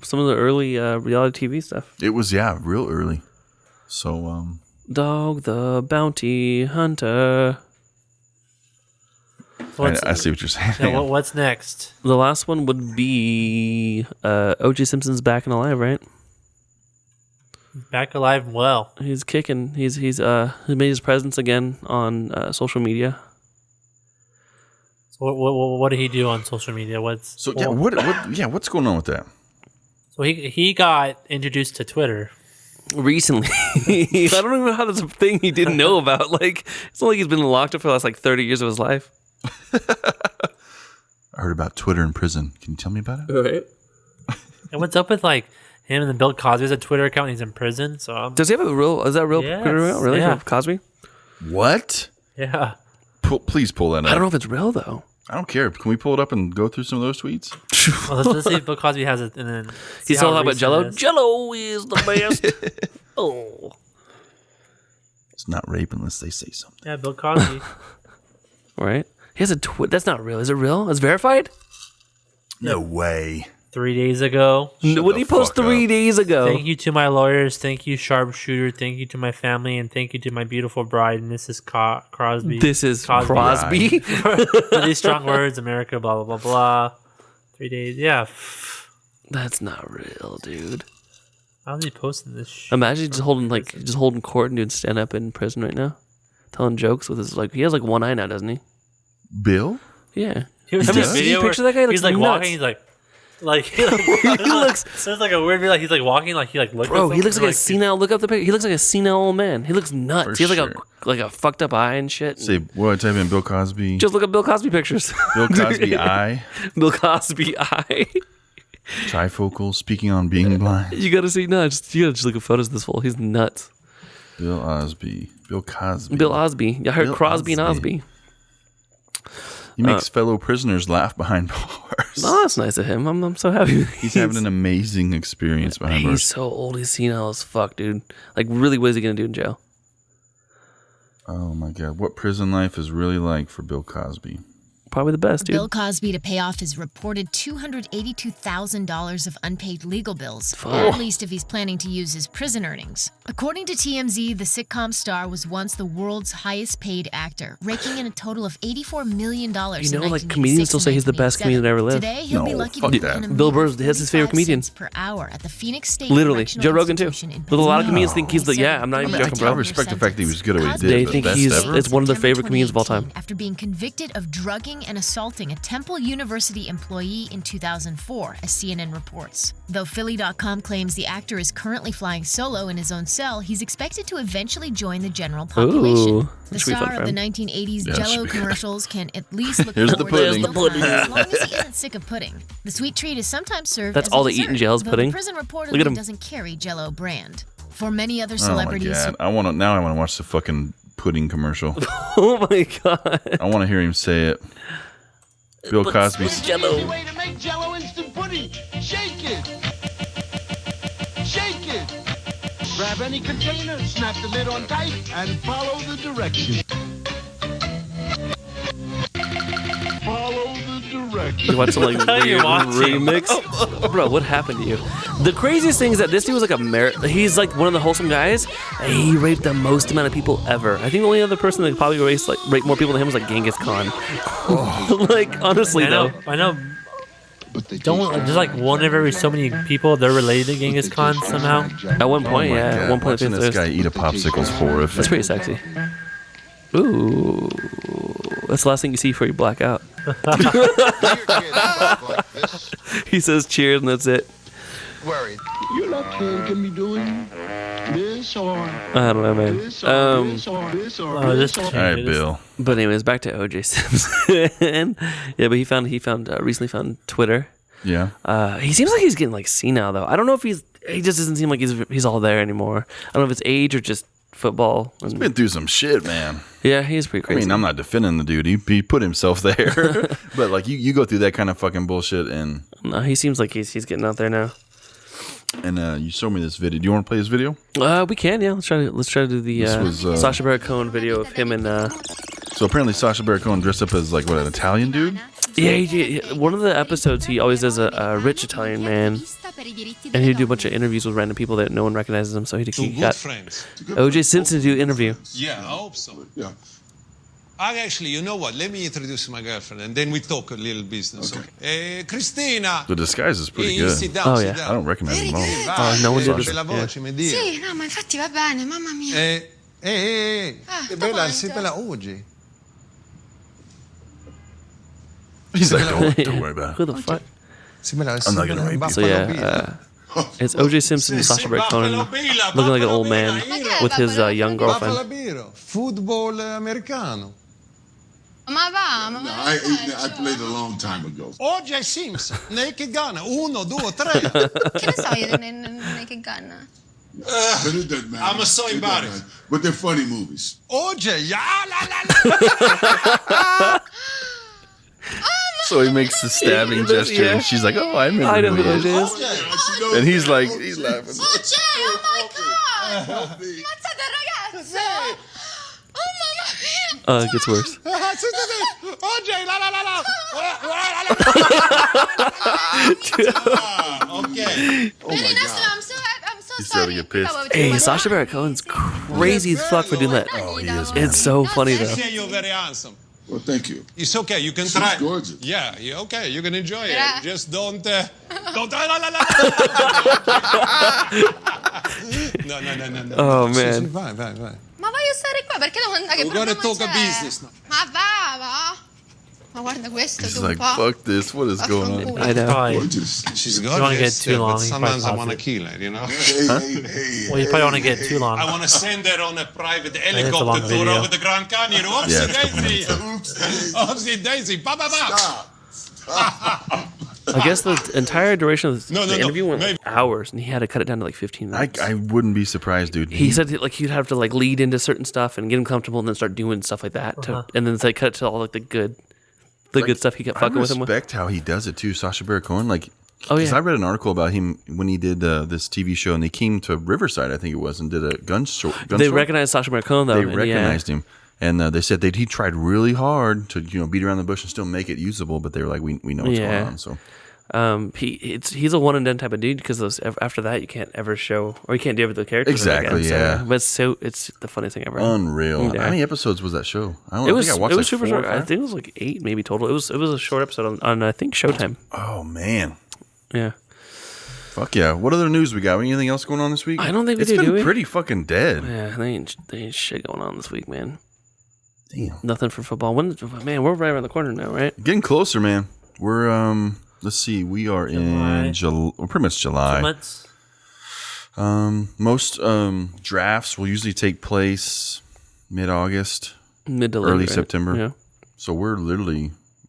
Some of the early reality TV stuff. it was real early. So Dog the Bounty Hunter. I see what you're saying. Yeah, what's next? The last one would be O.J. Simpson's back and alive, right? Back alive and well. He's kicking. He made his presence again on social media. So what did he do on social media? So what's going on with that? So he got introduced to Twitter. Recently, I don't even know how that's a thing he didn't know about. Like, it's not like he's been locked up for the last like 30 years of his life. I heard about Twitter in prison. Can you tell me about it? Right. And what's up with like him and then Bill Cosby has a Twitter account and he's in prison? So Does he have a real? Is that a real Yes, Twitter account? Really? yeah. For Cosby? What? yeah. Please pull that up. I don't know if it's real though. I don't care. Can we pull it up and go through some of those tweets? Well, let's see if Bill Cosby has it and then see He's still talking about recent Jello. it is. Jello is the best. Oh, It's not rape unless they say something. Yeah, Bill Cosby. right. He has a tweet. That's not real. Is it real? It's verified. No way. 3 days ago. Shut What the did he post fuck 3 up. days ago? Thank you to my lawyers. Thank you, sharpshooter. Thank you to my family, and thank you to my beautiful bride, Mrs. Crosby. This is Cosby. Crosby. For these strong words, America, blah blah blah blah. 3 days. Yeah. That's not real, dude. How's he posting this shit? Imagine just holding court and doing stand up in prison right now, telling jokes with his he has like one eye now, doesn't he? Bill? Yeah. He was Have in you a seen video a picture where of that guy? He He's looks like nuts. walking. He looks- There's like a weird video. Like he's like walking. Like he like looks. Bro, at he looks something, like a senile. Look up the picture. He looks like a senile old man. He looks nuts. For He has sure. like a fucked up eye and shit. Say, what? Type in Bill Cosby. Just look up Bill Cosby pictures. Bill Cosby eye. Bill Cosby eye. Trifocal. Speaking on being blind. You gotta see. No, you gotta just look at photos of this fool. He's nuts. Bill Osby. Bill Cosby. Bill Osby. I heard Bill Crosby and Osby. Osby. He makes fellow prisoners laugh behind bars. Oh, that's nice of him. I'm so happy. He's having an amazing experience behind He's bars. so old. He's senile as fuck, dude. Like, really, what is he gonna do in jail? Oh my God. What prison life is really like for Bill Cosby. Probably the best, dude. Bill Cosby to pay off his reported $282,000 of unpaid legal bills, or at least if he's planning to use his prison earnings. According to TMZ, the sitcom star was once the world's highest paid actor, raking in a total of $84 million. You know, like, comedians still say he's the best comedian that ever lived. Today, he'll be No, lucky fuck to that. earn a Bill Burr meager has his favorite 35 comedian. cents per hour at the Phoenix State Literally. Correctional Joe Rogan, too. Institution in But a lot of Pennsylvania. comedians think he's the- yeah, I'm not even joking, bro. I respect the fact that he was good at what he did. They but think best he's- ever? it's one of their September favorite comedians of all time. 2018, After being convicted of drugging kidnapping and assaulting a Temple University employee in 2004, as CNN reports. Though Philly.com claims the actor is currently flying solo in his own cell, he's expected to eventually join the general population. Ooh, The that should be fun star for of the him. 1980s Yeah, Jell-O should be- commercials can at least look Here's the forward to pudding. his meal time, as long as he isn't sick of pudding. The sweet treat is sometimes served That's as a all they eat in dessert, jail is though pudding? The prison Look at reportedly him. doesn't carry Jell-O brand. For many other Oh my celebrities, god! I want to watch the fucking pudding commercial. Oh my god. I want to hear him say it. Bill Cosby's. Jello. Way to make Jell-O instant pudding. Shake it. Shake it. Grab any container, snap the lid on tight, and follow the directions. Follow the directions. You watch some like How you weird watching? remix? Bro, what happened to you? The craziest thing is that this dude was like he's like one of the wholesome guys, and he raped the most amount of people ever. I think the only other person that probably raped more people than him was like Genghis Khan. Like, honestly, though. I know. Don't there's like one of every so many people they're related to Genghis Khan somehow. At one point, Oh my yeah. God, At one point, watching this guy eat a popsicle is horrific. that's pretty sexy. Ooh. That's the last thing you see before you black out. He says cheers, and that's it. You're not can be doing this or I don't know, man. this or this or this or Oh, this this or All right, Bill. But anyways, back to OJ Simpson. Yeah, but he recently found Twitter. Yeah. He seems like he's getting like senile though. I don't know if he just doesn't seem like he's all there anymore. I don't know if it's age or just football. He's been through some shit, man. Yeah, he's pretty I crazy. mean, I'm not defending the dude. He put himself there. But like you go through that kind of fucking bullshit and No, he seems like he's getting out there now. you showed me this video. Do you want to play this video? We can, yeah. Let's try to do the This was, Sacha Baron Cohen video of him and So apparently Sacha Baron Cohen dressed up as like what, an Italian dude? yeah. One of the episodes he always does a rich Italian man, and he'd do a bunch of interviews with random people that no one recognizes him. So he got friends. OJ Simpson to do an interview. Yeah, I hope so. Yeah. Actually, you know what? Let me introduce my girlfriend, and then we talk a little business. Okay. Christina. The disguise is pretty You good. sit down, Oh, sit yeah. down. I don't recognize him at all. Oh, no one did this. C'è la voce, mi dire. Sì, no, ma infatti va bene, mamma mia. Che bella, sei bella oggi. He's like, don't worry about Who it. the fuck? Sei bella, I'm not gonna rape you. So yeah, it's OJ Simpson and Sacha Baron Cohen looking like an old man with his young girlfriend. Buffalo football americano. Ma va, ma I played a long time ago. Oggi è Simpson, Naked Gun, 1, 2, 3. che ne so io Naked Gun? But it doesn't matter. I'm so It doesn't embarrassed. matter. But they're funny movies. Oggi, ya la la. So he makes the stabbing gesture, Yeah. and she's like, "Oh, I remember." I know who who he it is." is. And he's like, he's laughing. Oh my god! Ammazzate il ragazzo! Oh mamma mia! It gets worse. Oggi, la la la la. Okay. Very nice, I'm so happy, I'm so He's sorry. starting to get pissed. Pensavo Hey, ci Sacha Baron Cohen's crazy as fuck for doing that. Oh, he is. It's so funny though. Yeah, you're very handsome. Well, thank you. It's okay. You can She's try. gorgeous. Yeah, okay. You can enjoy Yeah. it. Just don't. Don't. La, la, la. No. Oh, Sì, man. sì, vai. Ma voglio stare qua, perché devo andare? We're gonna talk a business now. Ma va. Ma guarda questo, He's tu like, un po'. "Fuck this! What is going on?" I know. Probably, Gorgeous. She's don't wanna gorgeous. get too long, But you sometimes I probably want to pause kill her, you know? Hey. well, you probably want to get too long. I want to send her on a private it's a helicopter long tour video. over the Grand Canyon. Yeah, Oopsie it's a couple daisy. Oopsie daisy. Ba, ba, ba. I guess the entire duration of No, the no, interview went maybe. like hours, and he had to cut it down to like 15 minutes. I wouldn't be surprised, dude. He said like he'd have to like lead into certain stuff and get him comfortable, and then start doing stuff like that, and then they cut it to all like the good stuff he kept I fucking with him with. respect how he does it too, Sacha Baron Cohen. Like, Oh, because yeah. I read an article about him when he did this TV show, and they came to Riverside, I think it was, and did a gun show. They recognized Sacha Baron Cohen though. They and recognized him, and they said he tried really hard to beat around the bush and still make it usable, but they were like, we know what's going on. So he's a one and done type of dude because after that you can't ever show or you can't do the character Exactly, again, yeah. But it's the funniest thing ever. Unreal. Yeah. How many episodes was that show? I don't It know. was I think I watched it was like super 4 or short. I 5. think it was like 8 maybe total. It was a short episode on I think Showtime. Oh man. Yeah. Fuck yeah. What other news we got? Anything else going on this week? I don't think we It's do been we? pretty fucking dead. Yeah, they ain't shit going on this week, man. Damn. Nothing for football. Man, we're right around the corner now, right? Getting closer, man. We're let's see. We are in we're pretty much July. 2 months. Most drafts will usually take place mid-August, mid to early late, September. Yeah. So we're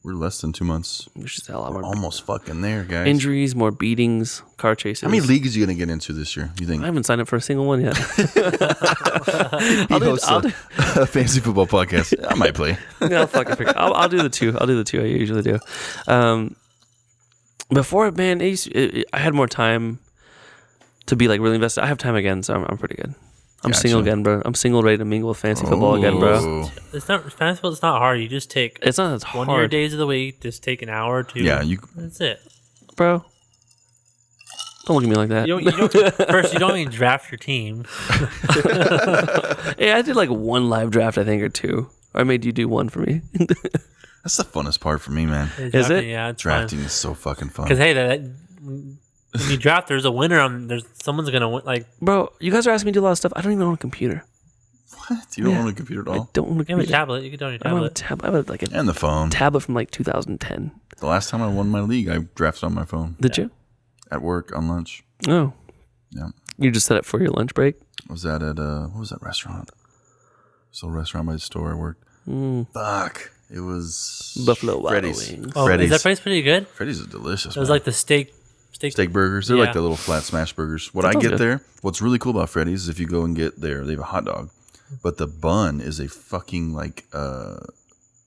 less than 2 months. Which is a lot We're more. almost fucking there, guys. Injuries, more beatings, car chases. How many leagues are you gonna get into this year? You think? I haven't signed up for a single one yet. He hosts a fantasy football podcast. I might play. No, fuck it. I'll do the two. I'll do the two I usually do. Before, man, I had more time to be like really invested. I have time again, so I'm pretty good. I'm single again, bro. I'm single, ready to mingle with fantasy football again, bro. It's not fantasy football. It's not hard. You just take. It's not as hard. One of your days of the week. Just take an hour or two. Yeah, That's it, bro. Don't look at me like that. First, you don't even draft your team. Yeah, I did like one live draft, I think, or two. Or I made you do one for me. That's the funnest part for me, man. Is it? Yeah, it's Drafting is so fucking fun. Because hey, when you draft, there's a winner. Someone's gonna win. Like, bro, you guys are asking me to do a lot of stuff. I don't even own a computer. What? You don't own a computer at all? I don't own a computer. You have a tablet. You can do it on your tablet. I have like and the phone. Tablet from like 2010. The last time I won my league, I drafted on my phone. Did you? At work on lunch. Oh. Yeah. You just set it for your lunch break? Was that at what was that restaurant? It's a restaurant by the store I worked. Fuck. It was Buffalo Wild Freddy's. Wings. Oh, Freddy's. is that place pretty good? Freddy's is delicious. It was like the steak burgers. They're like the little flat smash burgers. What I get there, what's really cool about Freddy's is if you go and get there, they have a hot dog, but the bun is a fucking like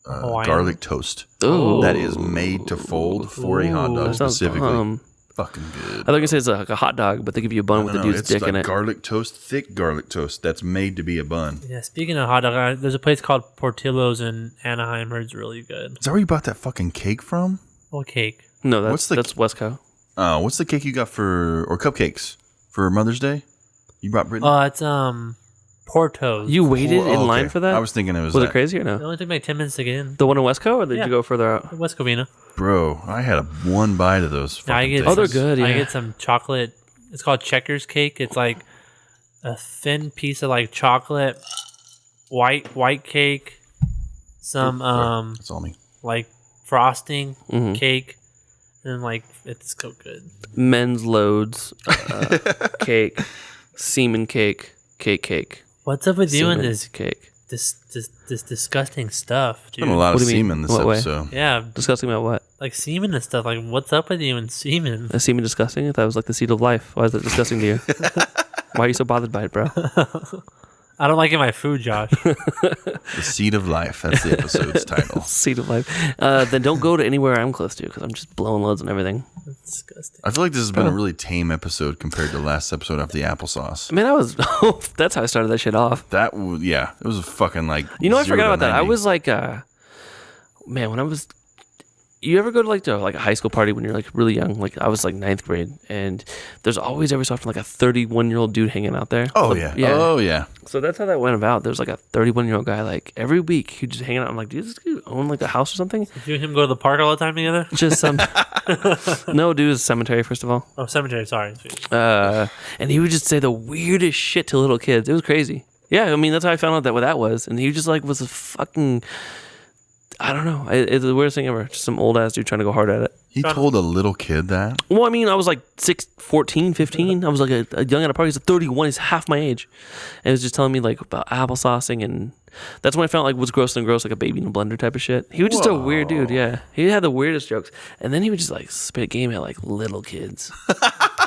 garlic toast that is made to fold for a hot dog specifically. Fucking good. I thought you could say it's like a hot dog, but they give you a bun with the dude's dick in it. Garlic toast, thick garlic toast that's made to be a bun. Yeah, speaking of hot dog, there's a place called Portillo's in Anaheim where it's really good. Is that where you bought that fucking cake from? What cake? No, that's Westco. What's the cake you got or cupcakes for Mother's Day? You brought Brittany? It's Porto's. You waited in line for that? I was thinking it was it crazy or no? It only took me like 10 minutes to get in. The one in Westco, or did you go further out? West Covina. Bro, I had one bite of those fucking things. Oh, they're good, yeah. I get some chocolate. It's called Checkers cake. It's like a thin piece of like chocolate, white cake, some that's all me. like frosting cake, and like it's so good. Men's loads, cake, semen cake. What's up with you and this cake? This disgusting stuff, dude. There's been a lot of semen this episode. Yeah, disgusting about what? Like semen and stuff. Like, what's up with you and semen? Is semen disgusting? I thought it was like the seed of life. Why is that disgusting to you? Why are you so bothered by it, bro? I don't like it in my food, Josh. The seed of life. That's the episode's title. Seed of life. Then don't go to anywhere I'm close to because I'm just blowing loads and everything. That's disgusting. I feel like this has been a really tame episode compared to the last episode of the applesauce. Man, that's how I started that shit off. It was a fucking like. I forgot about that. I was like, you ever go to like a high school party when you're like really young? Like I was like 9th grade, and there's always every so often like a 31-year-old dude hanging out there. Oh yeah. Oh yeah. So that's how that went about. There's like a 31-year-old guy like every week he'd just hang out. I'm like, dude, does this dude own like a house or something? Did you and him go to the park all the time together? Just some. No, dude, it was a cemetery first of all. Oh, cemetery. Sorry. And he would just say the weirdest shit to little kids. It was crazy. Yeah, I mean that's how I found out that what that was, and he just like was a fucking. I don't know. It's the weirdest thing ever. Just some old ass dude trying to go hard at it. He told a little kid that? Well, I mean, I was like 14, 15. I was like a young at a party. He's 31. He's half my age. And he was just telling me like about applesaucing, and that's when I found like what's gross and gross, like a baby in a blender type of shit. He was just a weird dude. Yeah, he had the weirdest jokes, and then he would just like spit game at like little kids.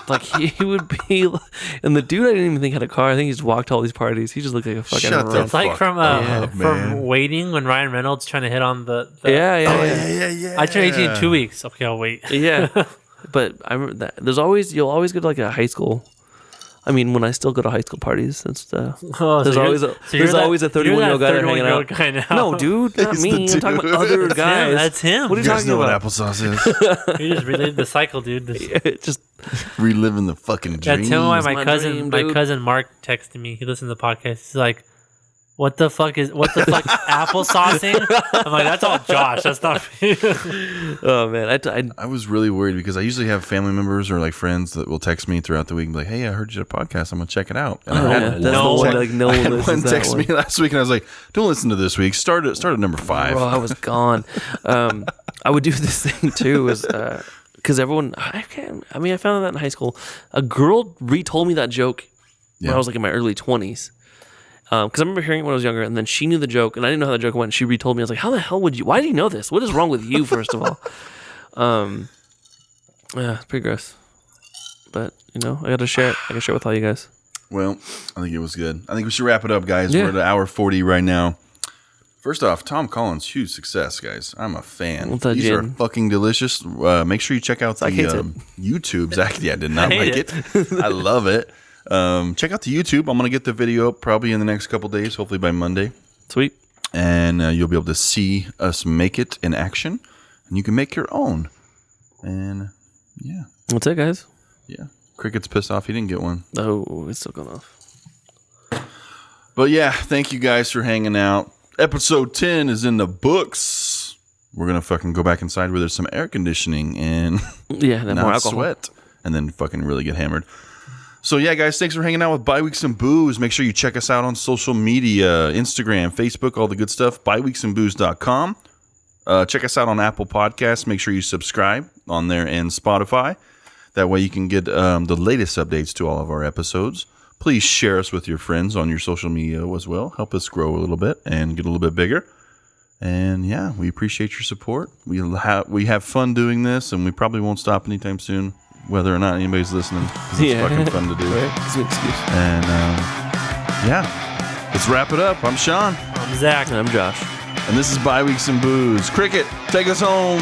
Like he would be, and the dude I didn't even think had a car. I think he just walked to all these parties. He just looked like a fucking. It's like from Waiting when Ryan Reynolds trying to hit on the yeah. I turned 18 in 2 weeks. Okay, I'll wait. Yeah, but I remember that you'll always go to like a high school. I mean, when I still go to high school parties, there's always a 31-year-old guy there hanging out. Guy now. No, dude, not me. I'm talking about other guys. That's him. What are you talking know about? What applesauce is? You just relived the cycle, dude. Just reliving the fucking dream. Tell me why my cousin Mark texted me. He listened to the podcast. He's like, what the fuck applesaucing? I'm like, that's all Josh. That's not me. Oh man, I was really worried because I usually have family members or like friends that will text me throughout the week and be like, "Hey, I heard you had a podcast. I'm gonna check it out." And I had one text me last week, and I was like, "Don't listen to this week. Start at number 5." Bro, I was gone. I would do this thing too, because everyone. I found that in high school. A girl retold me that joke when I was like in my early 20s. Because I remember hearing it when I was younger, and then she knew the joke, and I didn't know how the joke went. She retold me. I was like, "How the hell would you? Why do you know this? What is wrong with you?" First of all, yeah, it's pretty gross. But I got to share it. I can share it with all you guys. Well, I think it was good. I think we should wrap it up, guys. Yeah. We're at hour 40 right now. First off, Tom Collins, huge success, guys. I'm a fan. What's that, These Jen? are fucking delicious. Make sure you check out the YouTube. Zach, did not like it. I love it. Check out the YouTube. I'm going to get the video up probably in the next couple days, hopefully by Monday. Sweet. And you'll be able to see us make it in action. And you can make your own. And yeah. That's it, guys. Yeah. Cricket's pissed off he didn't get one. Oh, it's still going off. But yeah, thank you guys for hanging out. Episode 10 is in the books. We're going to fucking go back inside where there's some air conditioning and more alcohol. Sweat. And then fucking really get hammered. So yeah, guys, thanks for hanging out with Bi-Weeks and Booze. Make sure you check us out on social media, Instagram, Facebook, all the good stuff, biweeksandbooze.com. Check us out on Apple Podcasts. Make sure you subscribe on there and Spotify. That way you can get the latest updates to all of our episodes. Please share us with your friends on your social media as well. Help us grow a little bit and get a little bit bigger. And yeah, we appreciate your support. We have fun doing this, and we probably won't stop anytime soon, whether or not anybody's listening. 'Cause it's fucking fun to do. Right? It's an excuse. And let's wrap it up. I'm Sean. I'm Zach. And I'm Josh. And this is Bi-Weeks and Booze. Cricket, take us home.